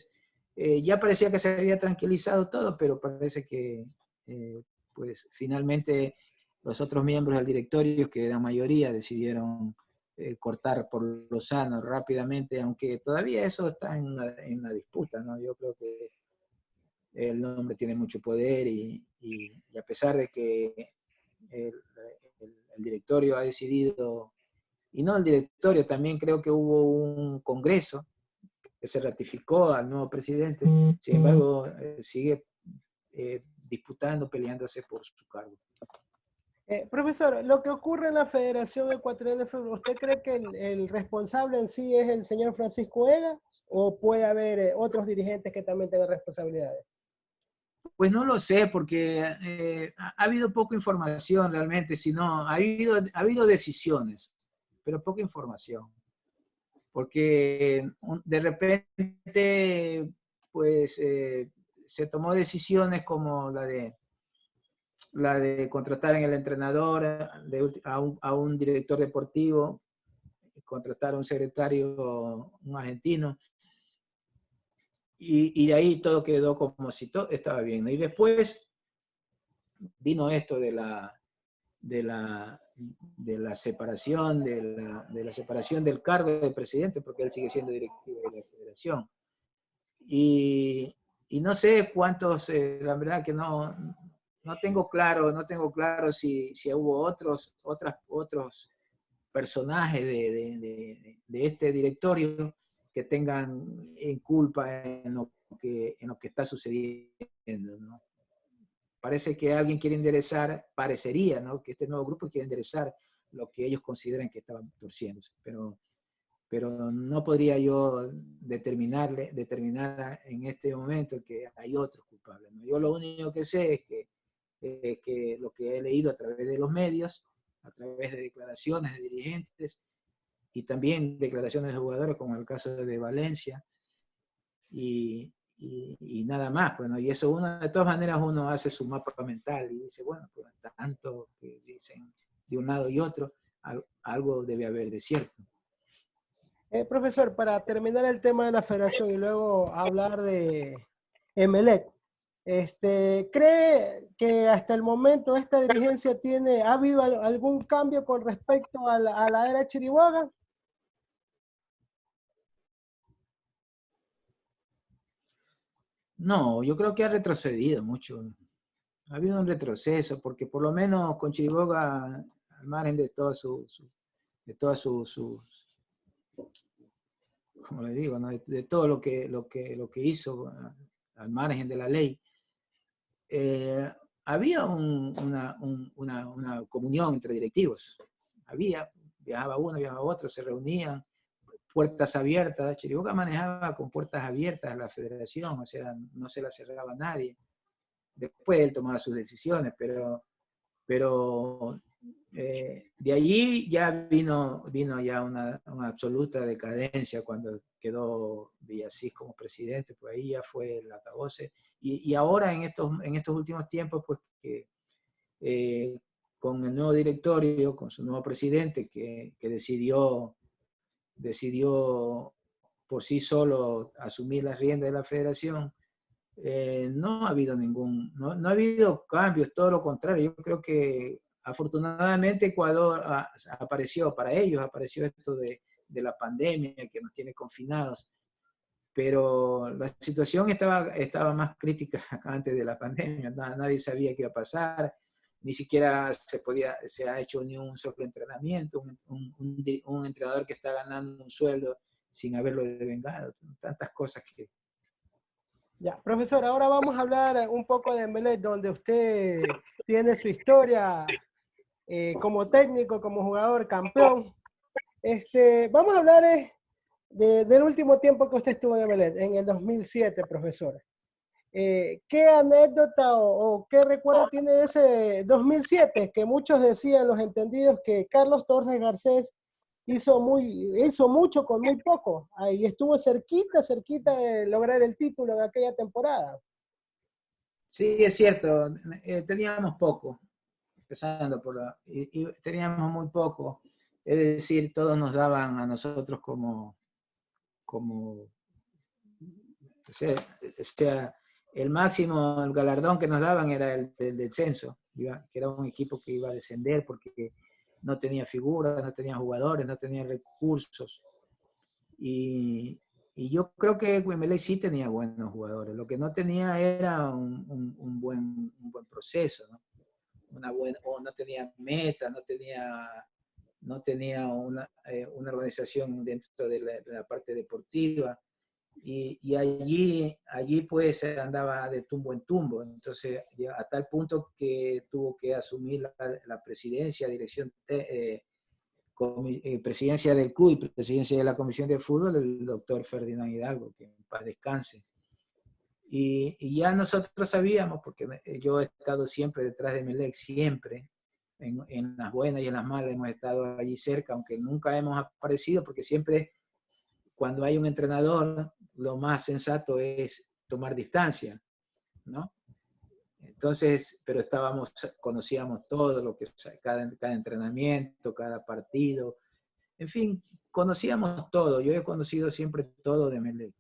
Ya parecía que se había tranquilizado todo, pero parece que pues finalmente los otros miembros del directorio, que eran mayoría, decidieron cortar por lo sano rápidamente, aunque todavía eso está en una disputa, ¿no? Yo creo que el hombre tiene mucho poder y a pesar de que el, el directorio ha decidido, y no el directorio, también creo que hubo un congreso que se ratificó al nuevo presidente, sin embargo, sigue disputando, peleándose por su cargo. Profesor, lo que ocurre en la Federación Ecuatoriana de Fútbol, ¿usted cree que el responsable en sí es el señor Francisco Egas o puede haber otros dirigentes que también tengan responsabilidades? Pues no lo sé, porque ha habido poca información realmente, sino ha habido decisiones, pero poca información. Porque de repente, pues, se tomó decisiones como la de contratar en el entrenador a un director deportivo, contratar a un secretario, un argentino, y de ahí todo quedó como si todo estaba bien, ¿no? Y después vino esto de la separación, de la separación del cargo del presidente, porque él sigue siendo directivo de la federación. Y no sé cuántos, la verdad que no tengo claro si hubo otros personajes de este directorio que tengan en culpa en lo que está sucediendo, ¿no? Parece que alguien quiere enderezar, parecería, ¿no?, que este nuevo grupo quiere enderezar lo que ellos consideran que estaban torciéndose, pero no podría yo determinar en este momento que hay otros culpables, ¿no? Yo lo único que sé es que lo que he leído a través de los medios, a través de declaraciones de dirigentes y también declaraciones de jugadores, como el caso de Valencia, y nada más, bueno, y eso de todas maneras uno hace su mapa mental y dice, bueno, pues tanto que dicen de un lado y otro, algo debe haber de cierto. Profesor, para terminar el tema de la federación y luego hablar de Emelec, ¿cree que hasta el momento esta dirigencia ha habido algún cambio con respecto a la era Chiriboga? No, yo creo que ha retrocedido mucho. Ha habido un retroceso, porque por lo menos con Chiriboga, al margen de toda su como le digo, ¿no?, de todo lo que hizo al margen de la ley, había una comunión entre directivos. Viajaba uno, viajaba otro, se reunían, puertas abiertas. Chiriboga manejaba con puertas abiertas a la federación, o sea, no se la cerraba a nadie. Después él tomaba sus decisiones, pero de allí ya vino ya una absoluta decadencia cuando quedó Villasís como presidente, pues ahí ya fue el acabose. Y ahora en estos últimos tiempos, pues que con el nuevo directorio, con su nuevo presidente que decidió por sí solo asumir las riendas de la federación, no ha habido no ha habido cambios, todo lo contrario. Yo creo que afortunadamente Ecuador para ellos apareció esto de la pandemia que nos tiene confinados, pero la situación estaba más crítica antes de la pandemia. Nadie sabía qué iba a pasar, ni siquiera se ha hecho ni un solo entrenamiento, un entrenador que está ganando un sueldo sin haberlo devengado, tantas cosas que... Ya, profesor, ahora vamos a hablar un poco de Emelec, donde usted tiene su historia como técnico, como jugador, campeón. Vamos a hablar del último tiempo que usted estuvo en Emelec, en el 2007, profesor. ¿Qué anécdota o qué recuerdo tiene de ese 2007? Que muchos decían, los entendidos, que Carlos Torres Garcés hizo mucho con muy poco. Ahí estuvo cerquita de lograr el título de aquella temporada. Sí, es cierto, teníamos poco, empezando y teníamos muy poco, es decir, todos nos daban a nosotros como O sea, el máximo, el galardón que nos daban era el del descenso, que era un equipo que iba a descender porque no tenía figuras, no tenía jugadores, no tenía recursos. Y yo creo que Emelec sí tenía buenos jugadores. Lo que no tenía era un buen proceso, ¿no? O no tenía meta, no tenía una organización dentro de la parte deportiva. Y allí pues andaba de tumbo en tumbo. Entonces, a tal punto que tuvo que asumir la presidencia, presidencia del club y presidencia de la Comisión de Fútbol, el doctor Ferdinand Hidalgo, que en paz descanse. Y ya nosotros sabíamos, porque yo he estado siempre detrás de Emelec, siempre, en las buenas y en las malas hemos estado allí cerca, aunque nunca hemos aparecido, porque siempre cuando hay un entrenador, lo más sensato es tomar distancia, ¿no? Entonces, pero conocíamos todo lo que, cada entrenamiento, cada partido, en fin, conocíamos todo. Yo he conocido siempre todo de Emelec.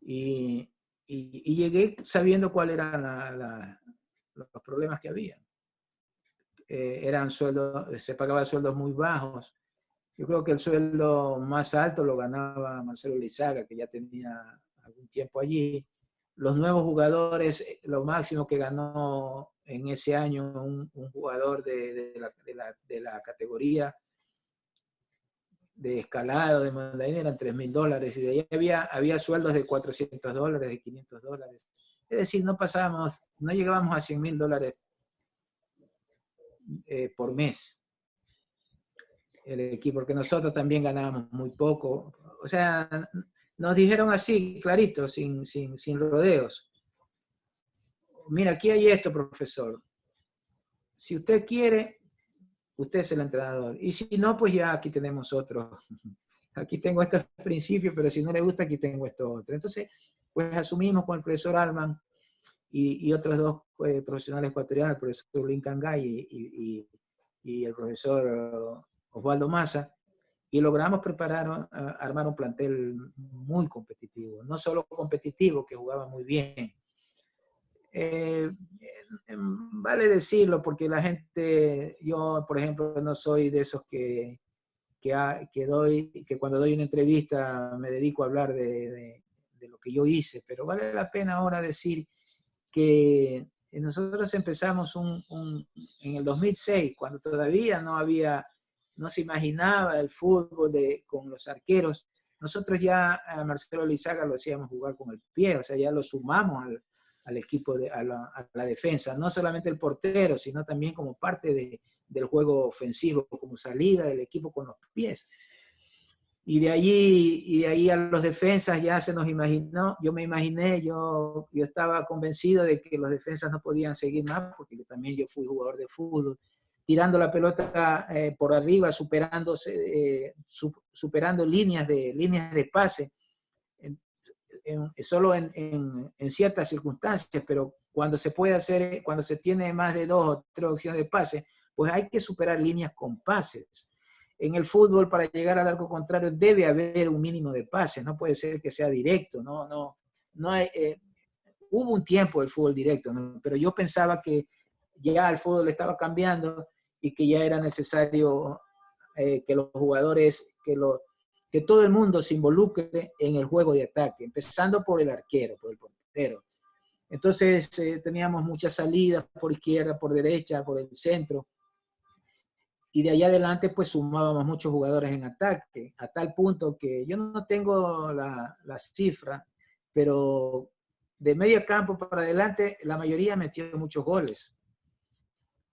Y llegué sabiendo cuáles eran los problemas que había. Eran sueldos, se pagaban sueldos muy bajos. Yo creo que el sueldo más alto lo ganaba Marcelo Lizaga, que ya tenía algún tiempo allí. Los nuevos jugadores, lo máximo que ganó en ese año un jugador de la categoría de escalado de Mondaín eran $3.000, y de ahí había sueldos de $400, de $500. Es decir, no llegábamos a $100.000 por mes el equipo, porque nosotros también ganábamos muy poco. O sea, nos dijeron así, clarito, sin rodeos. Mira, aquí hay esto, profesor. Si usted quiere, usted es el entrenador. Y si no, pues ya aquí tenemos otro. Aquí tengo estos principios, pero si no le gusta, aquí tengo esto otro. Entonces, pues asumimos con el profesor Alman y otros dos profesionales ecuatorianos, el profesor Lincoln Gay y el profesor Osvaldo Massa, y logramos armar un plantel muy competitivo. No solo competitivo, que jugaba muy bien. Vale decirlo, porque la gente, yo por ejemplo no soy de esos que cuando doy una entrevista me dedico a hablar de lo que yo hice, pero vale la pena ahora decir que nosotros empezamos en el 2006, cuando todavía no se imaginaba el fútbol con los arqueros. Nosotros ya a Marcelo Lizaga lo hacíamos jugar con el pie, o sea, ya lo sumamos al equipo, a la defensa, no solamente el portero, sino también como parte del juego ofensivo, como salida del equipo con los pies. Y de ahí a los defensas ya se nos imaginó, yo estaba convencido de que los defensas no podían seguir más, porque yo fui jugador de fútbol, tirando la pelota por arriba, superando líneas de pase, solo en ciertas circunstancias, pero cuando se tiene más de 2 o 3 opciones de pase, pues hay que superar líneas con pases. En el fútbol, para llegar al arco contrario, debe haber un mínimo de pases, no puede ser que sea directo, no hay, hubo un tiempo del fútbol directo, ¿no? Pero yo pensaba que ya el fútbol estaba cambiando y que ya era necesario que los jugadores, que todo el mundo se involucre en el juego de ataque, empezando por el arquero, por el portero. Entonces teníamos muchas salidas por izquierda, por derecha, por el centro, y de ahí adelante pues sumábamos muchos jugadores en ataque, a tal punto que yo no tengo la cifra, pero de medio campo para adelante la mayoría metió muchos goles,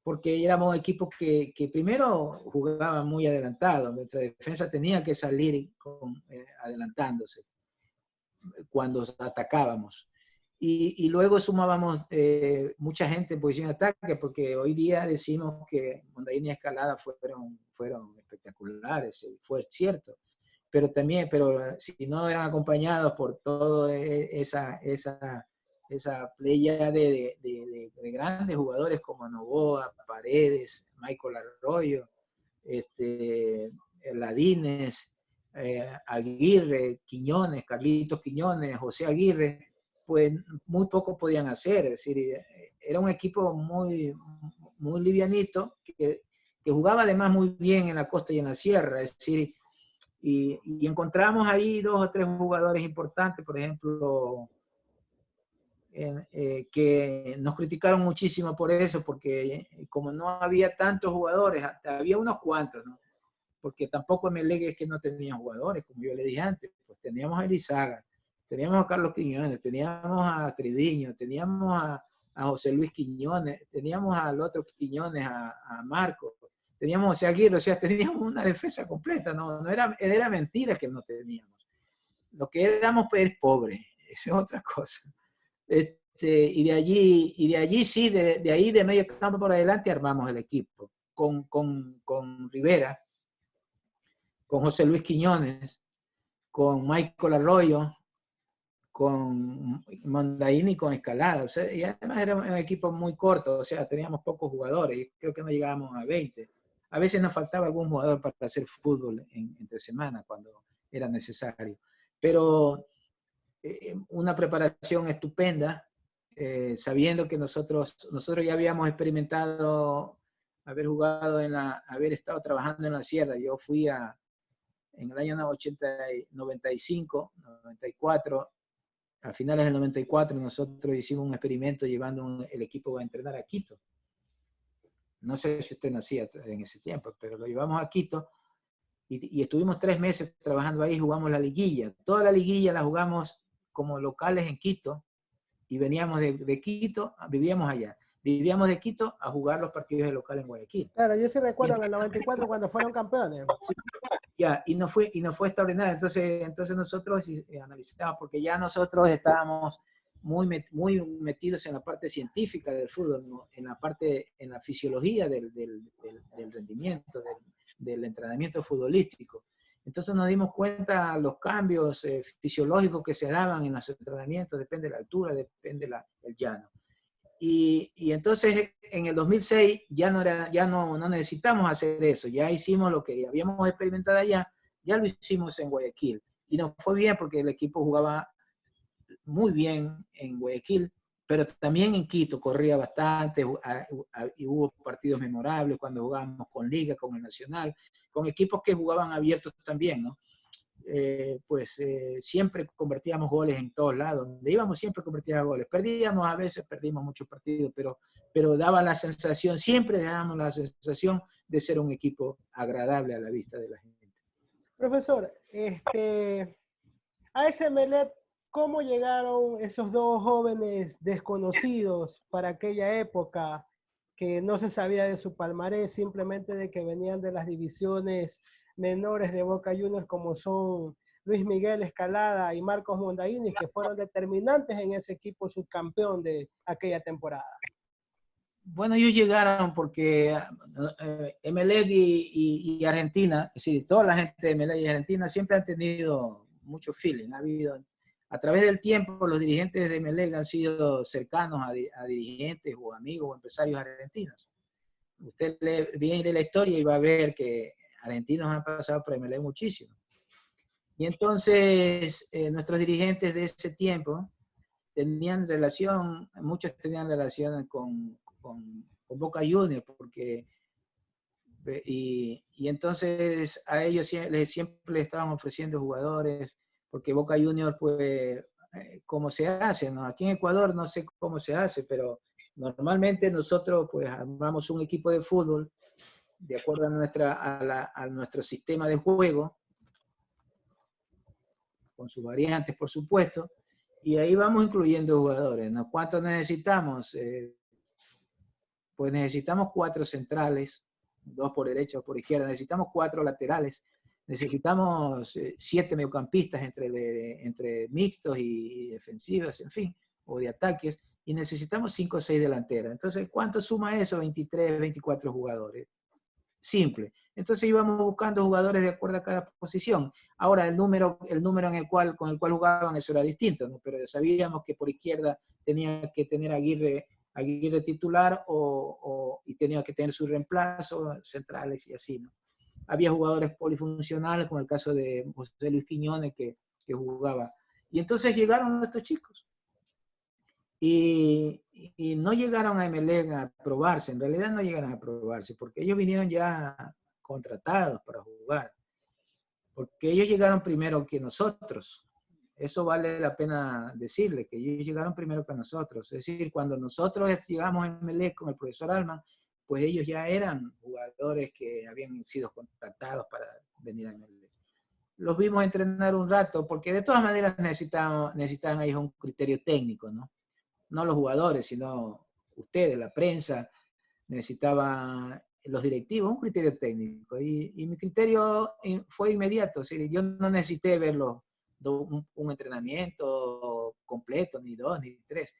porque éramos equipos que primero jugaban muy adelantados, nuestra defensa tenía que salir adelantándose cuando atacábamos. Y luego sumábamos mucha gente en posición de ataque, porque hoy día decimos que Mondaín y Escalada fueron espectaculares, fue cierto, pero si no eran acompañados por toda esa playa de grandes jugadores como Novoa, Paredes, Michael Arroyo, Ladines, Aguirre, Quiñones, Carlitos Quiñones, José Aguirre, pues muy poco podían hacer. Es decir, era un equipo muy, muy livianito, que jugaba además muy bien en la costa y en la sierra. Es decir, y encontramos ahí 2 o 3 jugadores importantes, por ejemplo, que nos criticaron muchísimo por eso, porque como no había tantos jugadores, había unos cuantos, ¿no? Porque tampoco Emelec es que no tenía jugadores, como yo le dije antes, pues teníamos a Elizaga, teníamos a Carlos Quiñones, teníamos a Triviño, teníamos a José Luis Quiñones, teníamos al otro Quiñones, a Marco, teníamos a José Aguirre, o sea, teníamos una defensa completa, no era mentira que no teníamos. Lo que éramos pues pobres, esa es otra cosa. Y de allí sí, de ahí de medio campo por adelante armamos el equipo, con Rivera, con José Luis Quiñones, con Michael Arroyo, con Mondaini y con Escalada. O sea, y además era un equipo muy corto, o sea, teníamos pocos jugadores, y creo que no llegábamos a 20. A veces nos faltaba algún jugador para hacer fútbol entre semana cuando era necesario. Pero una preparación estupenda, sabiendo que nosotros ya habíamos experimentado haber estado trabajando en la sierra. Yo fui en el año 95, 94, a finales del 94, nosotros hicimos un experimento llevando el equipo a entrenar a Quito. No sé si usted nacía en ese tiempo, pero lo llevamos a Quito y estuvimos 3 meses trabajando ahí, jugamos la liguilla. Toda la liguilla la jugamos como locales en Quito y veníamos de Quito, vivíamos allá. Vivíamos de Quito a jugar los partidos de local en Guayaquil. Claro, yo sí recuerdo en el 94 cuando fueron campeones. Ya, y no fue extraordinario. Entonces nosotros analizamos, porque ya nosotros estábamos muy metidos en la parte científica del fútbol, ¿no? en la fisiología del rendimiento, del entrenamiento futbolístico. Entonces nos dimos cuenta los cambios fisiológicos que se daban en los entrenamientos, depende de la altura, depende del llano. Y entonces en el 2006 ya no necesitamos hacer eso, ya hicimos lo que habíamos experimentado allá, ya lo hicimos en Guayaquil. Y nos fue bien porque el equipo jugaba muy bien en Guayaquil, pero también en Quito corría bastante, y hubo partidos memorables cuando jugábamos con Liga, con el Nacional, con equipos que jugaban abiertos también, ¿no? Siempre convertíamos goles en todos lados, donde íbamos siempre convertíamos goles, perdíamos a veces, perdimos muchos partidos, pero daba la sensación, siempre dábamos la sensación de ser un equipo agradable a la vista de la gente. Profesor, a ese Emelec, ¿cómo llegaron esos 2 jóvenes desconocidos para aquella época que no se sabía de su palmarés, simplemente de que venían de las divisiones menores de Boca Juniors, como son Luis Miguel Escalada y Marcos Mondaini, que fueron determinantes en ese equipo subcampeón de aquella temporada? Bueno, ellos llegaron porque Emelec y Argentina, es decir, toda la gente de Emelec y Argentina siempre han tenido mucho feeling. A través del tiempo, los dirigentes de Emelec han sido cercanos a dirigentes o amigos o empresarios argentinos. Usted lee la historia y va a ver que argentinos han pasado por Emelec muchísimo. Y entonces, nuestros dirigentes de ese tiempo muchos tenían relación con Boca Juniors, y entonces a ellos siempre les estaban ofreciendo jugadores, porque Boca Juniors, pues, como se hace, ¿no? Aquí en Ecuador no sé cómo se hace, pero normalmente nosotros pues armamos un equipo de fútbol de acuerdo a nuestro sistema de juego, con sus variantes, por supuesto, y ahí vamos incluyendo jugadores, ¿no? ¿Cuántos necesitamos? Pues necesitamos 4 centrales, 2 por derecha o por izquierda, necesitamos 4 laterales, necesitamos 7 mediocampistas entre mixtos y defensivos, en fin, o de ataques, y necesitamos 5 o 6 delanteras. Entonces, ¿cuánto suma eso? 23, 24 jugadores. Simple. Entonces íbamos buscando jugadores de acuerdo a cada posición. Ahora, el número con el cual jugaban, eso era distinto, ¿no? Pero sabíamos que por izquierda tenía que tener Aguirre titular y tenía que tener su reemplazo, centrales y así, ¿no? había jugadores polifuncionales, como el caso de José Luis Quiñones, que jugaba. Y entonces llegaron estos chicos. Y no llegaron a Emelec a probarse, en realidad no llegaron a probarse, porque ellos vinieron ya contratados para jugar, porque ellos llegaron primero que nosotros. Eso vale la pena decirle, que ellos llegaron primero que nosotros. Es decir, cuando nosotros llegamos a Emelec con el profesor Alman, pues ellos ya eran jugadores que habían sido contactados para venir a Emelec. Los vimos entrenar un rato, porque de todas maneras necesitaban ellos un criterio técnico, ¿no? No los jugadores, sino ustedes, la prensa, necesitaba los directivos, un criterio técnico. Y mi criterio fue inmediato, es decir, yo no necesité verlo un entrenamiento completo, ni 2, ni 3.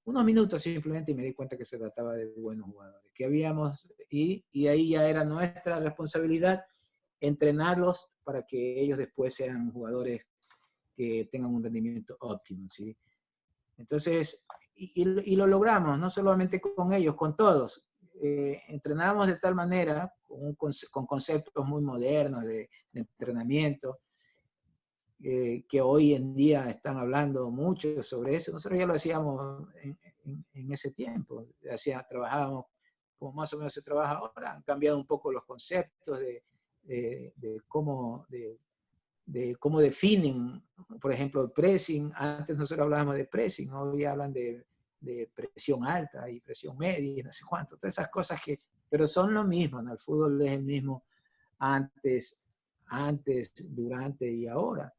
Unos minutos simplemente y me di cuenta que se trataba de buenos jugadores, que habíamos, y ahí ya era nuestra responsabilidad entrenarlos para que ellos después sean jugadores que tengan un rendimiento óptimo, ¿sí? Entonces, y lo logramos, no solamente con ellos, con todos. Entrenamos de tal manera, con conceptos muy modernos de entrenamiento, que hoy en día están hablando mucho sobre eso. Nosotros ya lo hacíamos en ese tiempo. Trabajábamos como más o menos se trabaja ahora. Han cambiado un poco los conceptos de cómo definen, por ejemplo, el pressing. Antes nosotros hablábamos de pressing, hoy hablan de presión alta y presión media y no sé cuánto. Todas esas cosas pero son lo mismo, ¿no? El fútbol es el mismo antes, durante y ahora.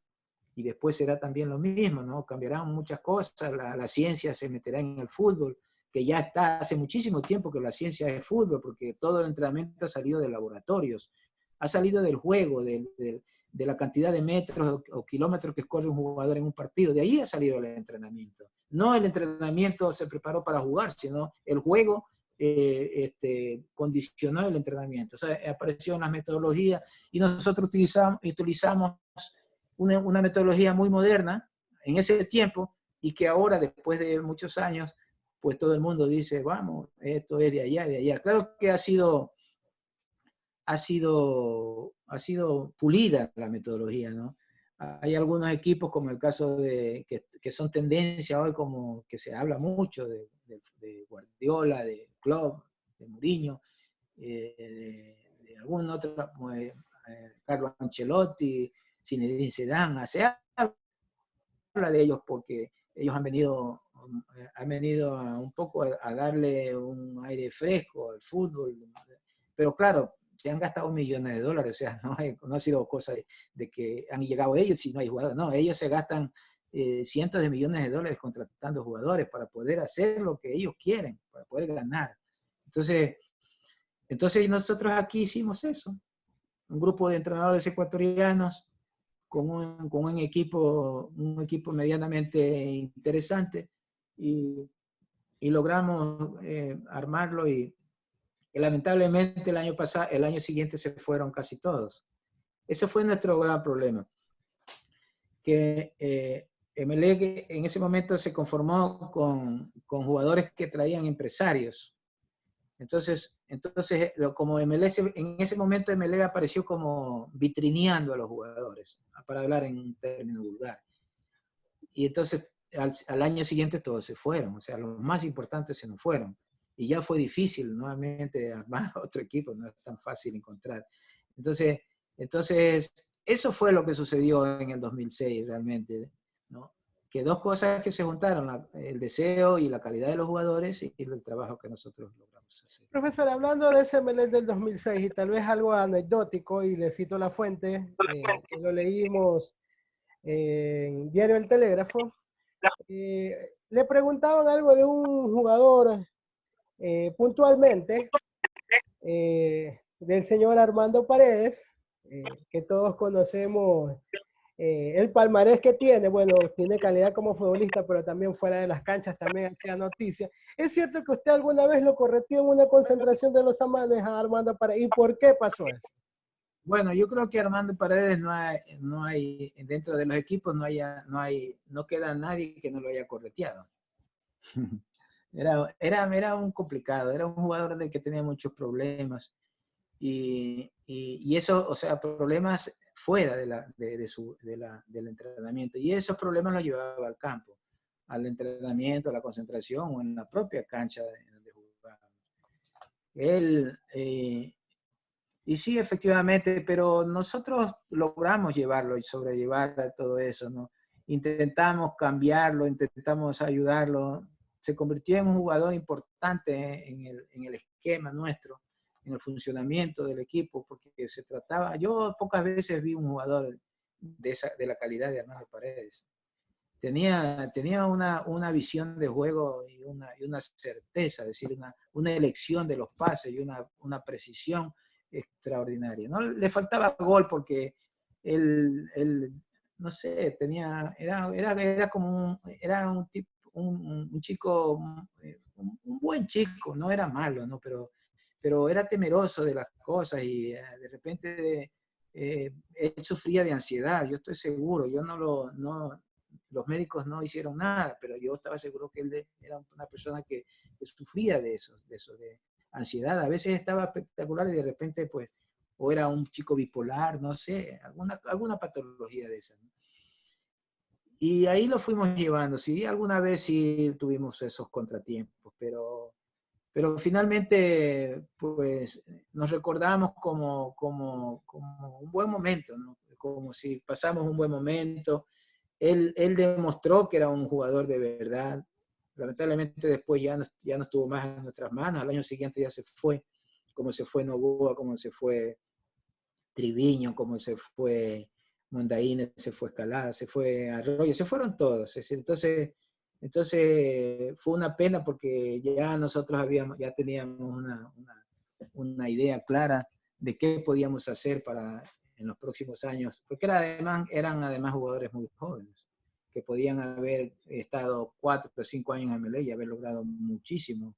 Y después será también lo mismo, ¿no? Cambiarán muchas cosas, la ciencia se meterá en el fútbol, que ya está hace muchísimo tiempo que la ciencia es fútbol, porque todo el entrenamiento ha salido de laboratorios, ha salido del juego, de la cantidad de metros o kilómetros que corre un jugador en un partido. De ahí ha salido el entrenamiento. No el entrenamiento se preparó para jugar, sino el juego condicionó el entrenamiento. O sea, apareció en las metodologías y nosotros utilizamos una metodología muy moderna en ese tiempo y que ahora, después de muchos años, pues todo el mundo dice, vamos, esto es de allá, de allá. Claro que ha sido pulida la metodología, ¿no? Hay algunos equipos, como el caso que son tendencia hoy, como que se habla mucho de Guardiola, de Klopp, de Mourinho, de algún otro, como Carlo Ancelotti, Zinedine Zidane. Se habla de ellos porque ellos han venido un poco a darle un aire fresco al fútbol, pero claro, se han gastado millones de dólares, o sea, no ha sido cosa de que han llegado ellos y no hay jugadores, no, ellos se gastan cientos de millones de dólares contratando jugadores para poder hacer lo que ellos quieren, para poder ganar. Entonces nosotros aquí hicimos eso, un grupo de entrenadores ecuatorianos con un equipo medianamente interesante y logramos armarlo y lamentablemente el año siguiente se fueron casi todos. Ese fue nuestro gran problema, que Emelec en ese momento se conformó con jugadores que traían empresarios. Entonces como Emelec, en ese momento Emelec apareció como vitrineando a los jugadores, para hablar en un término vulgar. Y entonces al año siguiente todos se fueron, o sea, los más importantes se nos fueron. Y ya fue difícil nuevamente armar otro equipo, no es tan fácil encontrar. Entonces eso fue lo que sucedió en el 2006 realmente, ¿no? Que dos cosas que se juntaron, el deseo y la calidad de los jugadores y el trabajo que nosotros logramos hacer. Profesor, hablando de ese Emelec del 2006 y tal vez algo anecdótico, y le cito la fuente, que lo leímos en Diario El Telégrafo, le preguntaban algo de un jugador puntualmente, del señor Armando Paredes, que todos conocemos el palmarés que tiene. Bueno, tiene calidad como futbolista, pero también fuera de las canchas también hacía noticia. ¿Es cierto que usted alguna vez lo correteó en una concentración de los Amanes a Armando Paredes? ¿Y por qué pasó eso? Bueno, yo creo que Armando Paredes no hay dentro de los equipos no queda nadie que no lo haya correteado. Era un complicado, era un jugador de que tenía muchos problemas y y eso, o sea, problemas fuera del entrenamiento. Y esos problemas los llevaba al campo, al entrenamiento, a la concentración o en la propia cancha donde jugaba. Y sí, efectivamente, pero nosotros logramos llevarlo y sobrellevar a todo eso, ¿no? Intentamos cambiarlo, intentamos ayudarlo. Se convirtió en un jugador importante en el esquema nuestro, en el funcionamiento del equipo, porque se trataba, yo pocas veces vi un jugador de la calidad de Armando Paredes. Tenía una visión de juego y una certeza, es decir, una elección de los pases y una precisión extraordinaria. No le faltaba gol porque él no sé, era como era un tipo, un chico, un buen chico, no era malo, ¿no? Pero era temeroso de las cosas y de repente él sufría de ansiedad, yo estoy seguro, los médicos no hicieron nada, pero yo estaba seguro que él era una persona que sufría de eso, de ansiedad. A veces estaba espectacular y de repente, pues, o era un chico bipolar, no sé, alguna patología de esa, ¿no? Y ahí lo fuimos llevando. Sí, alguna vez sí tuvimos esos contratiempos, pero finalmente, pues, nos recordamos como un buen momento, ¿no? Como si pasamos un buen momento. Él demostró que era un jugador de verdad. Lamentablemente después ya no estuvo más en nuestras manos. Al año siguiente ya se fue, como se fue Novoa, como se fue Triviño, como se fue Mondaíne, se fue Escalada, se fue Arroyo, se fueron todos. Entonces fue una pena porque ya nosotros ya teníamos una idea clara de qué podíamos hacer en los próximos años, porque eran además jugadores muy jóvenes, que podían haber estado 4 o 5 años en MLE y haber logrado muchísimo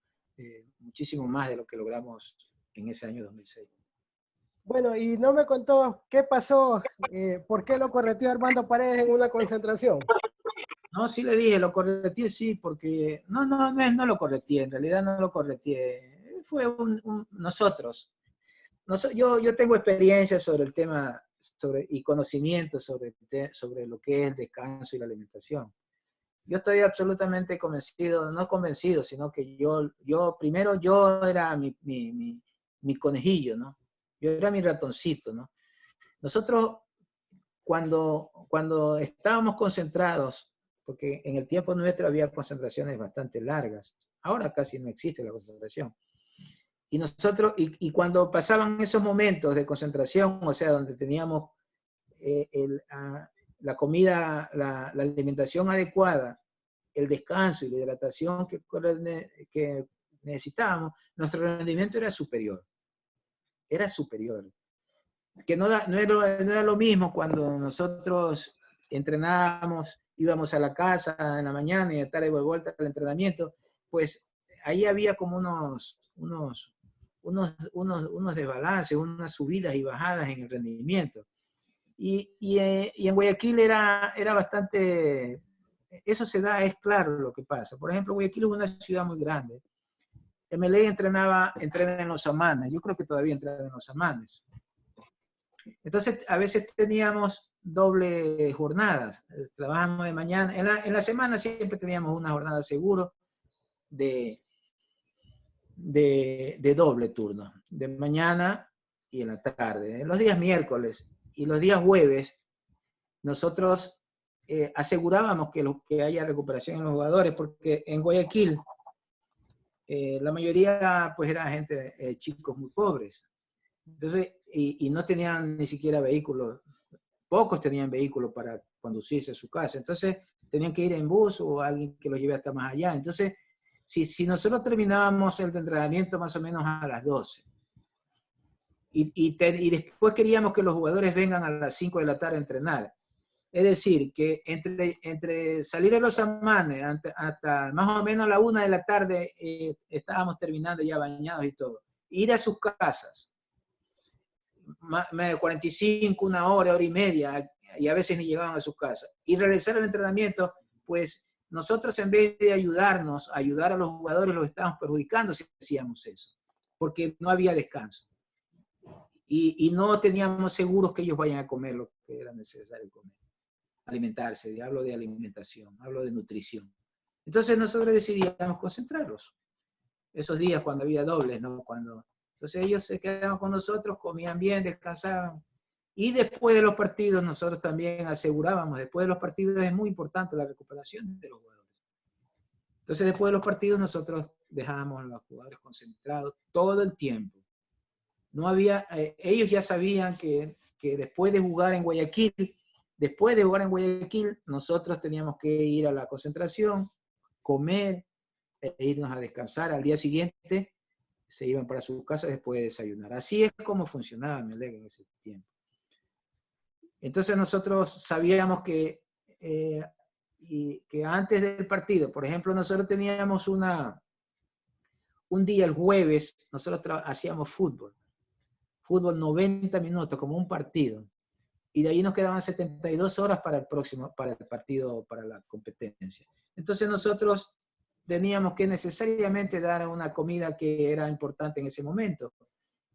más de lo que logramos en ese año 2006. Bueno, y no me contó qué pasó, por qué lo correteó Armando Paredes en una concentración. No, sí le dije, lo correteé, sí, porque no lo correteé, en realidad no lo correteé, fue nosotros. Yo tengo experiencia sobre el tema y conocimiento sobre lo que es el descanso y la alimentación. Yo estoy absolutamente convencido, no convencido, sino que primero yo era mi conejillo, ¿no? Yo era mi ratoncito, ¿no? Nosotros, cuando estábamos concentrados, porque en el tiempo nuestro había concentraciones bastante largas, ahora casi no existe la concentración. Y nosotros, y cuando pasaban esos momentos de concentración, o sea, donde teníamos la comida, la alimentación adecuada, el descanso y la hidratación que necesitábamos, nuestro rendimiento era superior. Era superior. Que no era lo mismo cuando nosotros entrenábamos, íbamos a la casa en la mañana y a tarde de vuelta al entrenamiento, pues ahí había como unos desbalances, unas subidas y bajadas en el rendimiento. Y en Guayaquil era bastante, eso es claro lo que pasa. Por ejemplo, Guayaquil es una ciudad muy grande. MLE entrena en los Amanes, yo creo que todavía entrena en los Amanes. Entonces, a veces teníamos doble jornadas. Trabajamos de mañana. En la semana siempre teníamos una jornada seguro de doble turno, de mañana y en la tarde. Los días miércoles y los días jueves, nosotros asegurábamos que haya recuperación en los jugadores, porque en Guayaquil la mayoría pues era gente, chicos muy pobres. Entonces, y no tenían ni siquiera vehículos, pocos tenían vehículos para conducirse a su casa, entonces tenían que ir en bus o alguien que los lleve hasta más allá. Entonces, si nosotros terminábamos el entrenamiento más o menos a las 12, y después queríamos que los jugadores vengan a las 5 de la tarde a entrenar, es decir, que entre salir de los Amanes hasta más o menos la 1 de la tarde estábamos terminando ya bañados y todo. Ir a sus casas, 45, una hora y media, y a veces ni llegaban a sus casas. Y regresar al entrenamiento, pues nosotros en vez de ayudar a los jugadores, los estábamos perjudicando si hacíamos eso, porque no había descanso. y no teníamos seguros que ellos vayan a comer lo que era necesario comer, alimentarse. Hablo de alimentación, hablo de nutrición. Entonces nosotros decidíamos concentrarlos. Esos días cuando había dobles, ¿no? Entonces ellos se quedaban con nosotros, comían bien, descansaban. Y después de los partidos nosotros también asegurábamos, después de los partidos es muy importante la recuperación de los jugadores. Entonces después de los partidos nosotros dejábamos a los jugadores concentrados todo el tiempo. No había, ellos ya sabían que después de jugar en Guayaquil, nosotros teníamos que ir a la concentración, comer e irnos a descansar. Al día siguiente se iban para sus casas después de desayunar. Así es como funcionaba Emelec en ese tiempo. Entonces nosotros sabíamos que antes del partido, por ejemplo, nosotros teníamos un día, el jueves, nosotros hacíamos fútbol 90 minutos, como un partido. Y de ahí nos quedaban 72 horas para el partido, para la competencia. Entonces nosotros teníamos que necesariamente dar una comida que era importante en ese momento.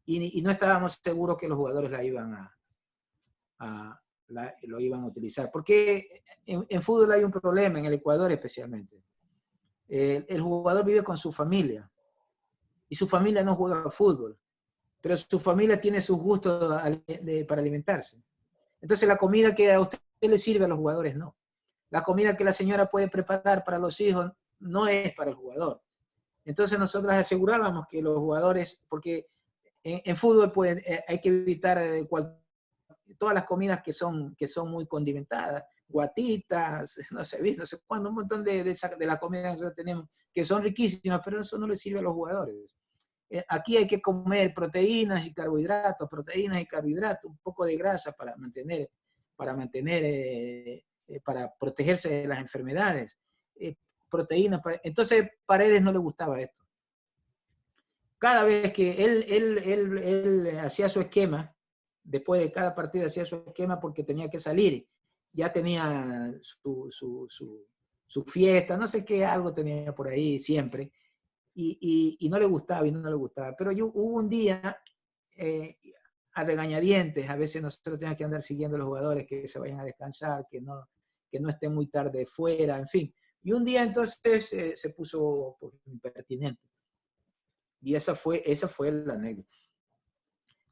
Y no estábamos seguros que los jugadores lo iban a utilizar. Porque en fútbol hay un problema, en el Ecuador especialmente. El jugador vive con su familia. Y su familia no juega fútbol. Pero su familia tiene sus gustos para alimentarse. Entonces la comida que a usted le sirve a los jugadores no. La comida que la señora puede preparar para los hijos no es para el jugador. Entonces nosotros asegurábamos que los jugadores, porque en fútbol hay que evitar todas las comidas que son muy condimentadas, guatitas, no sé cuándo, un montón de la comida que nosotros tenemos, que son riquísimas, pero eso no les sirve a los jugadores. Aquí hay que comer proteínas y carbohidratos, un poco de grasa para protegerse de las enfermedades, proteínas. Entonces Paredes no le gustaba esto. Cada vez que él hacía su esquema, después de cada partido hacía su esquema porque tenía que salir, ya tenía su fiesta, no sé qué, algo tenía por ahí siempre. Y no le gustaba, Pero hubo un día, a regañadientes, a veces nosotros teníamos que andar siguiendo a los jugadores que se vayan a descansar, que no estén muy tarde fuera, en fin. Y un día entonces se puso impertinente. Y esa fue la anécdota.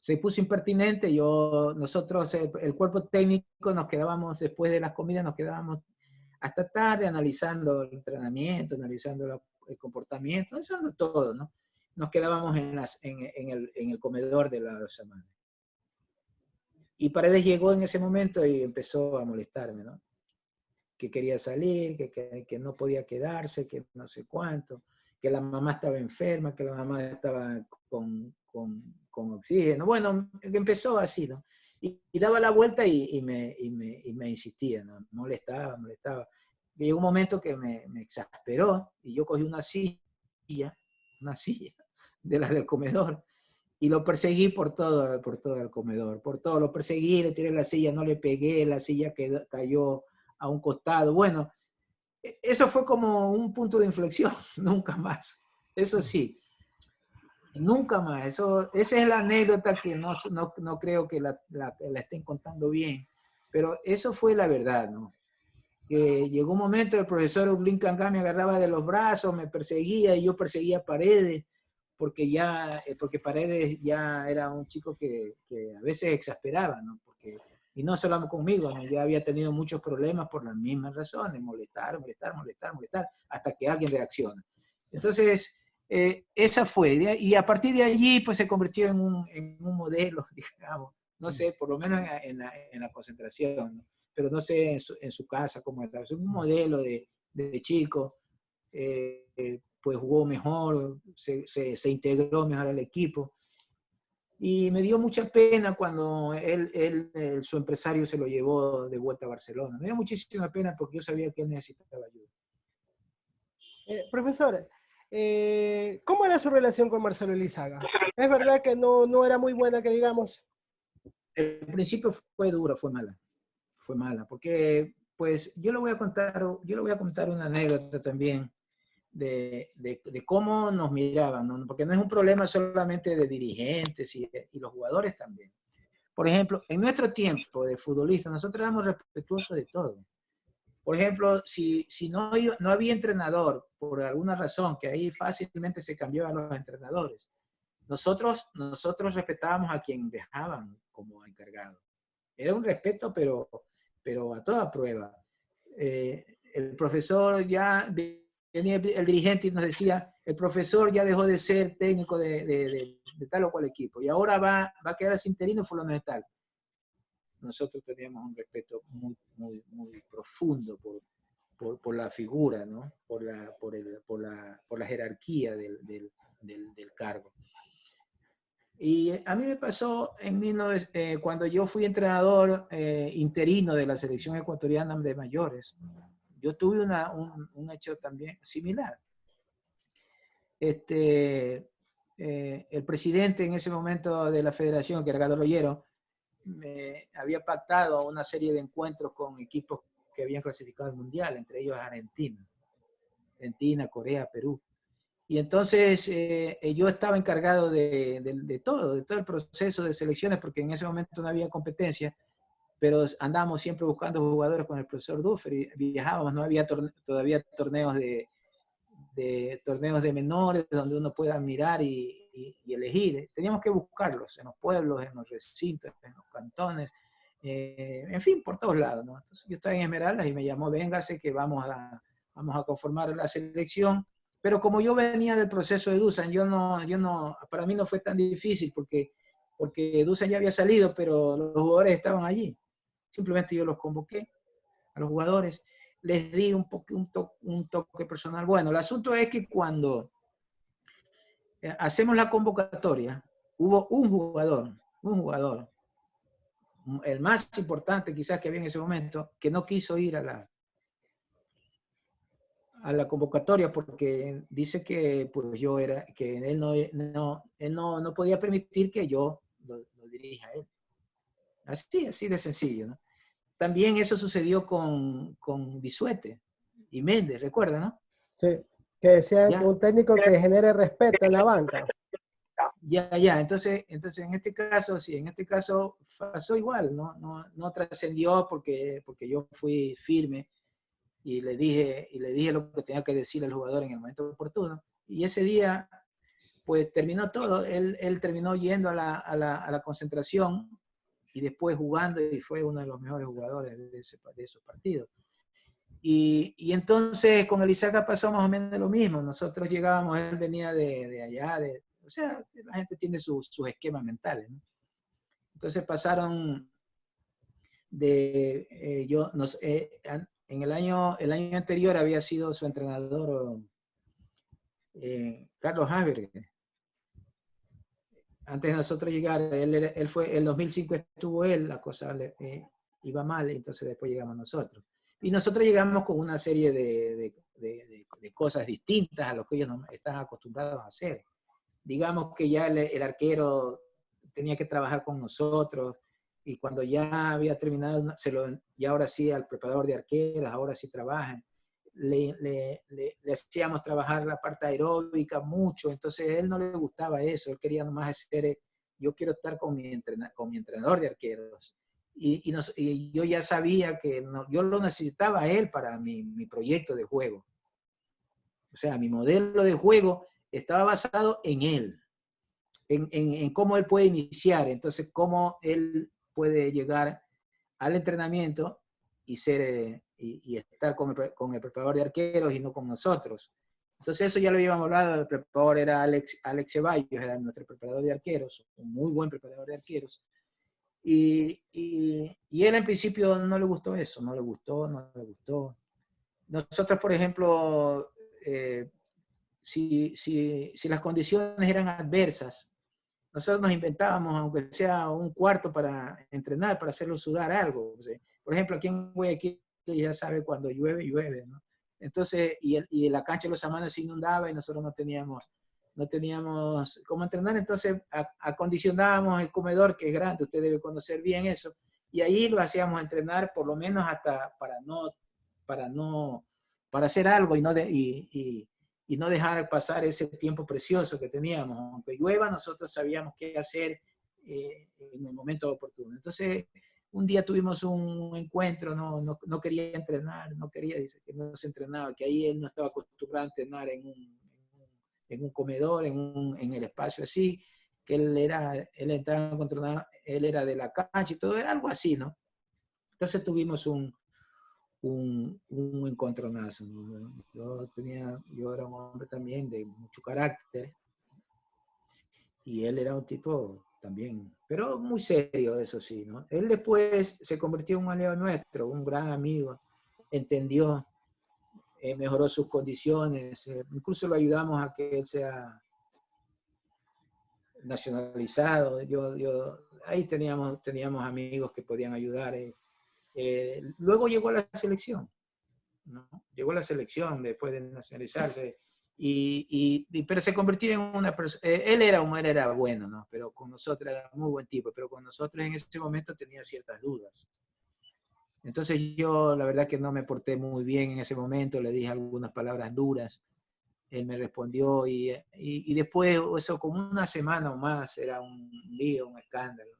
Se puso impertinente, nosotros, el cuerpo técnico, nos quedábamos, después de las comidas, nos quedábamos hasta tarde analizando el entrenamiento, analizando el comportamiento, analizando todo, ¿no? Nos quedábamos en el comedor de la semana. Y Paredes llegó en ese momento y empezó a molestarme, ¿no? Que quería salir, que no podía quedarse, que no sé cuánto, que la mamá estaba enferma, que la mamá estaba con oxígeno. Bueno, empezó así, ¿no? Y daba la vuelta y me insistía, ¿no? Molestaba. Llegó un momento que me exasperó y yo cogí una silla de las del comedor y lo perseguí por todo el comedor, lo perseguí, le tiré la silla, no le pegué, la silla cayó a un costado. Bueno, eso fue como un punto de inflexión, nunca más. Eso sí, nunca más. Esa es la anécdota que no creo que la estén contando bien, pero eso fue la verdad, ¿no? Que llegó un momento, el profesor Urlín Cangá me agarraba de los brazos, me perseguía y yo perseguía a Paredes, porque Paredes ya era un chico que a veces exasperaba, ¿no? Y no solo conmigo, ¿no? Yo había tenido muchos problemas por las mismas razones, molestar, hasta que alguien reacciona. Entonces, esa fue, y a partir de allí, pues se convirtió en un modelo, digamos, no sé, por lo menos en la concentración, ¿no? Pero no sé en su casa cómo era, es un modelo de chico, pues jugó mejor, se integró mejor al equipo. Y me dio mucha pena cuando su empresario se lo llevó de vuelta a Barcelona. Me dio muchísima pena porque yo sabía que él necesitaba ayuda. Profesor, ¿cómo era su relación con Marcelo Elizaga? ¿Es verdad que no era muy buena, que digamos? Al principio fue dura, fue mala, porque pues yo le voy a contar una anécdota también de cómo nos miraban, ¿no? Porque no es un problema solamente de dirigentes y los jugadores también. Por ejemplo, en nuestro tiempo de futbolistas, nosotros éramos respetuosos de todo. Por ejemplo, si no había entrenador, por alguna razón, que ahí fácilmente se cambiaban los entrenadores, nosotros respetábamos a quien dejaban como encargado. Era un respeto, pero a toda prueba. El profesor ya venía el dirigente y nos decía, el profesor ya dejó de ser técnico de tal o cual equipo y ahora va a quedarse interino fulano de tal. Nosotros teníamos un respeto muy, muy, muy profundo por la figura, ¿no? por la jerarquía del cargo. Y a mí me pasó cuando yo fui entrenador interino de la selección ecuatoriana de mayores. Yo tuve un hecho también similar. El presidente en ese momento de la federación, que era Carlos Rollero, me había pactado una serie de encuentros con equipos que habían clasificado al Mundial, entre ellos Argentina, Corea, Perú. Y entonces yo estaba encargado de todo el proceso de selecciones, porque en ese momento no había competencia, pero andábamos siempre buscando jugadores con el profesor Duffer y viajábamos, no había todavía torneos de menores donde uno pueda mirar y elegir. Teníamos que buscarlos en los pueblos, en los recintos, en los cantones, en fin, por todos lados, ¿no? Entonces yo estaba en Esmeraldas y me llamó, véngase que vamos a conformar la selección. Pero como yo venía del proceso de Dusan, para mí no fue tan difícil porque Dusan ya había salido, pero los jugadores estaban allí. Simplemente yo los convoqué a los jugadores, les di un toque personal. Bueno, el asunto es que cuando hacemos la convocatoria, hubo un jugador, el más importante quizás que había en ese momento, que no quiso ir a la convocatoria porque dice que pues que él no podía permitir que yo lo dirija a él. Así de sencillo, ¿no? También eso sucedió con Bisuete y Méndez, ¿recuerda, no? Sí, que decían que Ya, un técnico que genere respeto en la banca. ya. Entonces, en este caso pasó igual, no trascendió porque yo fui firme y le dije lo que tenía que decir al jugador en el momento oportuno. Y ese día, pues terminó todo. Él terminó yendo a la concentración y después jugando y fue uno de los mejores jugadores de esos partidos. Y entonces con Elizaga pasó más o menos lo mismo. Nosotros llegábamos, él venía de allá, o sea, la gente tiene sus esquemas mentales, ¿no? Entonces pasaron en el año anterior había sido su entrenador Carlos Haberger. Antes de nosotros llegar, él fue, el 2005 estuvo él, la cosa iba mal, entonces después llegamos nosotros. Y nosotros llegamos con una serie de cosas distintas a lo que ellos no están acostumbrados a hacer. Digamos que ya el arquero tenía que trabajar con nosotros, y cuando ya había terminado, y ahora sí al preparador de arqueros, ahora sí trabajan. Le hacíamos trabajar la parte aeróbica mucho, entonces a él no le gustaba eso, él quería nomás hacer, yo quiero estar con mi entrenador de arqueros. Y yo ya sabía que yo lo necesitaba a él para mi proyecto de juego. O sea, mi modelo de juego estaba basado en él, en cómo él puede iniciar, entonces cómo él puede llegar al entrenamiento y estar con el preparador de arqueros y no con nosotros. Entonces eso ya lo habíamos hablado, el preparador era Alex Ceballos, era nuestro preparador de arqueros, un muy buen preparador de arqueros. Y él en principio no le gustó eso, no le gustó. Nosotros, por ejemplo, si las condiciones eran adversas, nosotros nos inventábamos, aunque sea un cuarto para entrenar, para hacerlo sudar algo. Por ejemplo, aquí en Guayaquil ya sabe cuando llueve, ¿no? Entonces, y la cancha de los Amanes se inundaba y nosotros no teníamos cómo entrenar, entonces acondicionábamos el comedor, que es grande, usted debe conocer bien eso, y ahí lo hacíamos entrenar por lo menos hasta para hacer algo y y no dejar pasar ese tiempo precioso que teníamos. Aunque llueva, nosotros sabíamos qué hacer en el momento oportuno. Entonces, un día tuvimos un encuentro, no quería entrenar, no quería, dice que no se entrenaba, que ahí él no estaba acostumbrado a entrenar en un comedor, en el espacio así, que él entraba a entrenar, él era de la cancha y todo, era algo así, ¿no? Entonces tuvimos un encontronazo, ¿no? Yo era un hombre también de mucho carácter, y él era un tipo también, pero muy serio, eso sí, ¿no? Él después se convirtió en un aliado nuestro, un gran amigo, entendió, mejoró sus condiciones, incluso lo ayudamos a que él sea nacionalizado. Ahí teníamos amigos que podían ayudar. Luego llegó a la selección, ¿no? Llegó a la selección después de nacionalizarse. Pero se convirtió en una persona, él era bueno, ¿no? Pero con nosotros era muy buen tipo, pero con nosotros en ese momento tenía ciertas dudas. Entonces yo la verdad que no me porté muy bien en ese momento, le dije algunas palabras duras, él me respondió y después, eso como una semana o más, era un lío, un escándalo,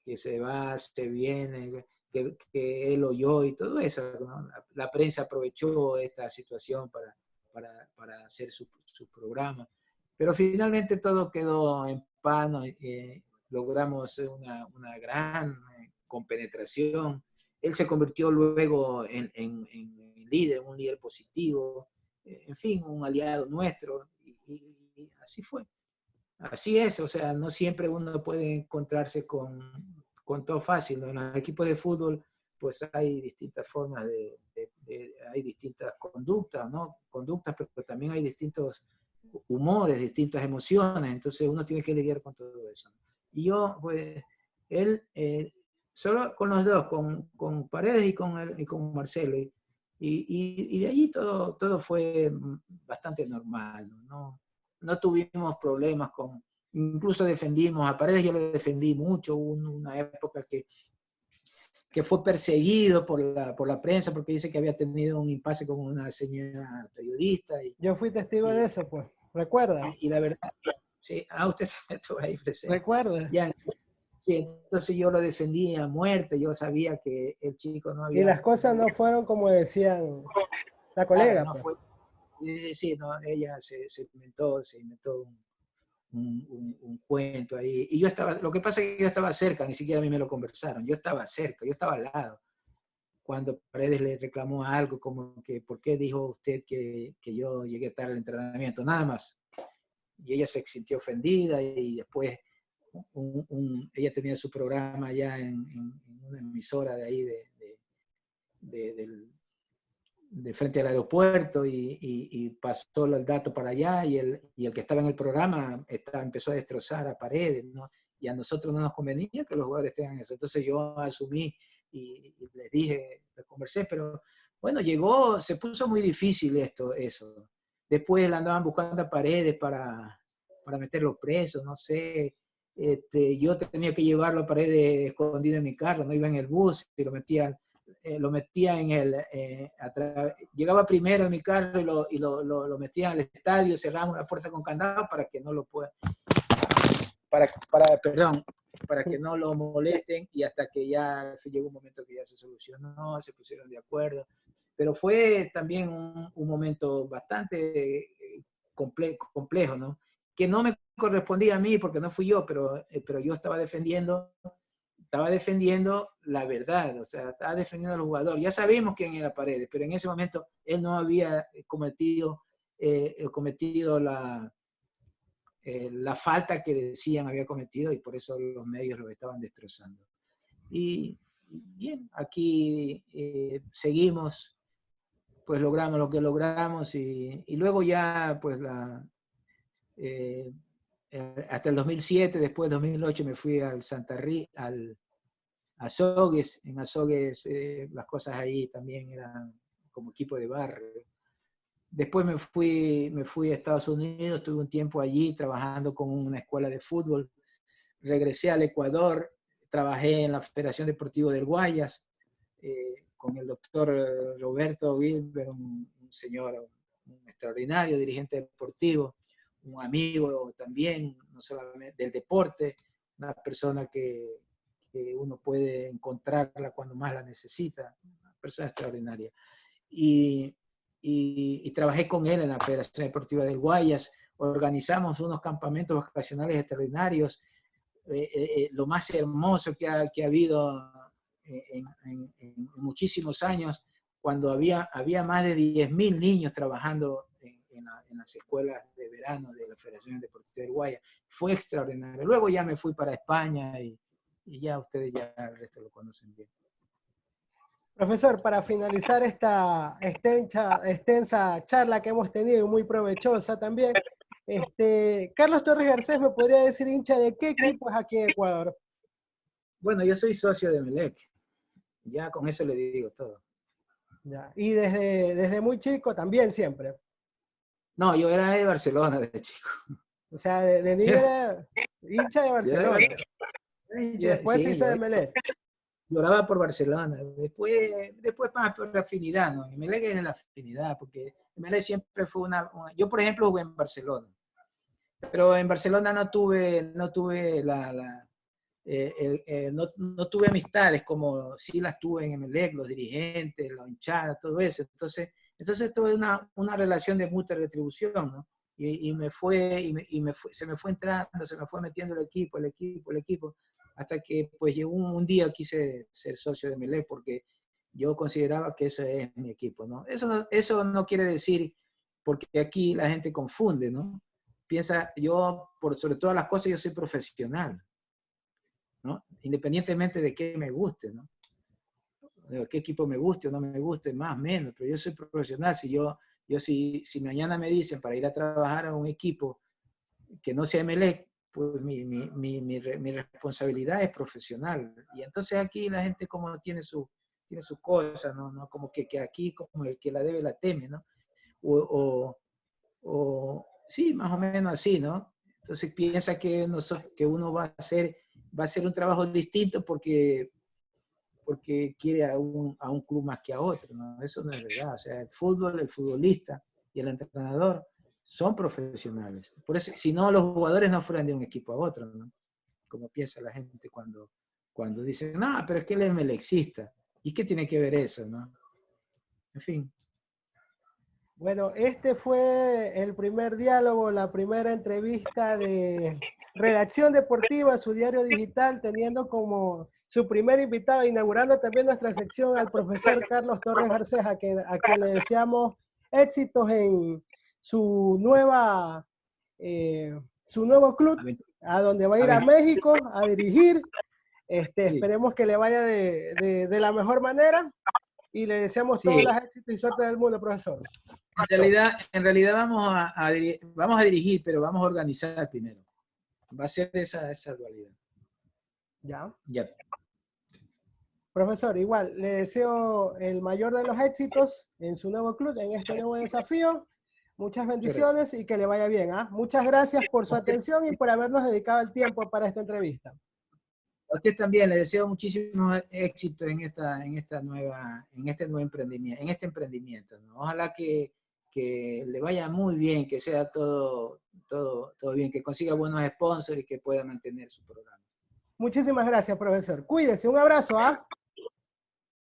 que se va, se viene, que él oyó y todo eso, ¿no? La prensa aprovechó esta situación para hacer su programa. Pero finalmente todo quedó en paz, ¿no? Logramos una gran compenetración. Él se convirtió luego en líder, un líder positivo, en fin, un aliado nuestro, y así fue. Así es, o sea, no siempre uno puede encontrarse con todo fácil, ¿no? En los equipos de fútbol, pues hay distintas formas hay distintas conductas, ¿no? Conductas, pero también hay distintos humores, distintas emociones, entonces uno tiene que lidiar con todo eso. Y yo, pues, él, solo con los dos, con Paredes y con Marcelo, y de allí todo fue bastante normal, ¿no? No tuvimos problemas incluso defendimos a Paredes, yo lo defendí mucho, hubo una época que fue perseguido por la prensa porque dice que había tenido un impasse con una señora periodista. Yo fui testigo de eso, pues, ¿recuerda? Y la verdad, sí, usted estuvo ahí presente. ¿Recuerda? Ya, sí, entonces yo lo defendí a muerte, yo sabía que el chico no Y había... las cosas no fueron como decían la Claro, colega, no pues. fue... Sí, no, ella se inventó un cuento ahí. Y yo estaba, lo que pasa es que yo estaba cerca, ni siquiera a mí me lo conversaron, yo estaba cerca, yo estaba al lado. Cuando Paredes le reclamó algo como que, ¿por qué dijo usted que yo llegué tarde al entrenamiento? Nada más. Y ella se sintió ofendida y después ella tenía su programa allá en una emisora de ahí de frente al aeropuerto y pasó el dato para allá y el que estaba en el programa empezó a destrozar a Paredes, ¿no? Y a nosotros no nos convenía que los jugadores tengan eso. Entonces yo asumí y les dije, les conversé, pero bueno, se puso muy difícil eso. Después la andaban buscando a Paredes para meterlo preso, no sé. Yo tenía que llevarlo a Paredes escondido en mi carro, no iba en el bus y lo metía en llegaba primero en mi carro y lo metía al estadio, cerramos la puerta con candado para que no lo pueda, para que no lo molesten, y hasta que ya llegó un momento que ya se solucionó, se pusieron de acuerdo, pero fue también un momento bastante complejo, ¿no? Que no me correspondía a mí porque no fui yo, pero yo estaba defendiendo la verdad, o sea, estaba defendiendo al jugador. Ya sabemos quién era Paredes, pero en ese momento él no había cometido la falta que decían había cometido, y por eso los medios lo estaban destrozando. Y bien, aquí seguimos, pues logramos lo que logramos, y luego ya, pues hasta el 2007, después del 2008 me fui al Azogues. En Azogues las cosas ahí también eran como equipo de barrio. Después me fui a Estados Unidos, estuve un tiempo allí trabajando con una escuela de fútbol. Regresé al Ecuador, trabajé en la Federación Deportiva del Guayas, con el doctor Roberto Wilber, un señor un extraordinario dirigente deportivo, un amigo también, no solamente del deporte, una persona que uno puede encontrarla cuando más la necesita, una persona extraordinaria. Y trabajé con él en la Federación Deportiva del Guayas, organizamos unos campamentos vacacionales extraordinarios, lo más hermoso que ha habido en muchísimos años, cuando había más de 10.000 niños trabajando en las escuelas de verano de la Federación Deportiva del Guayas. Fue extraordinario. Luego ya me fui para España y ya ustedes ya el resto lo conocen bien. Profesor, para finalizar esta extensa charla que hemos tenido, muy provechosa también, Carlos Torres Garcés, ¿me podría decir hincha de qué equipo es aquí en Ecuador? Bueno, yo soy socio de Emelec. Ya con eso le digo todo. Ya. Y desde muy chico también siempre. No, yo era de Barcelona de chico. O sea, de niño era hincha de Barcelona. Y después se Sí, hizo de Emelec. lloraba por Barcelona. Después más por la afinidad, ¿no? Emelec era la afinidad, porque Emelec siempre fue yo, por ejemplo, jugué en Barcelona. Pero en Barcelona no tuve no tuve amistades como sí las tuve en Emelec, los dirigentes, la hinchada, todo eso. Entonces tuve una relación de mutua retribución, ¿no? Y se me fue entrando, se me fue metiendo el equipo, hasta que pues llegó un día quise ser socio de Emelec porque yo consideraba que ese es mi equipo, ¿no? Eso no quiere decir, porque aquí la gente confunde, ¿no? Piensa, sobre todas las cosas, yo soy profesional, ¿no? Independientemente de qué me guste, ¿no? De qué equipo me guste o no me guste, más o menos, pero yo soy profesional. Si mañana me dicen para ir a trabajar a un equipo que no sea Emelec, pues mi responsabilidad es profesional. Y entonces aquí la gente como tiene su cosa, ¿no? Como que aquí como el que la debe la teme, ¿no? Sí, más o menos así, ¿no? Entonces piensa que uno va a hacer un trabajo distinto porque quiere a un club más que a otro, ¿no? Eso no es verdad. O sea, el futbolista y el entrenador son profesionales. Por eso, si no, los jugadores no fueran de un equipo a otro, ¿no? Como piensa la gente cuando dicen, no, pero es que él es melexista. ¿Y qué tiene que ver eso, no? En fin. Bueno, este fue el primer diálogo, la primera entrevista de Redacción Deportiva, su diario digital, teniendo como su primer invitado, inaugurando también nuestra sección al profesor Carlos Torres Garcés, a quien le deseamos éxitos en su nuevo club, a donde va a ir a México a dirigir. Sí. Esperemos que le vaya de la mejor manera y le deseamos todos los éxitos y suerte del mundo, profesor. En realidad vamos a dirigir, pero vamos a organizar primero. Va a ser esa dualidad. Ya. Profesor, igual, le deseo el mayor de los éxitos en su nuevo club, en este nuevo desafío. Muchas bendiciones y que le vaya bien. Muchas gracias por su atención y por habernos dedicado el tiempo para esta entrevista. A usted también le deseo muchísimo éxito en este nuevo emprendimiento, ¿no? Ojalá que le vaya muy bien, que sea todo bien, que consiga buenos sponsors y que pueda mantener su programa. Muchísimas gracias, profesor. Cuídese, un abrazo,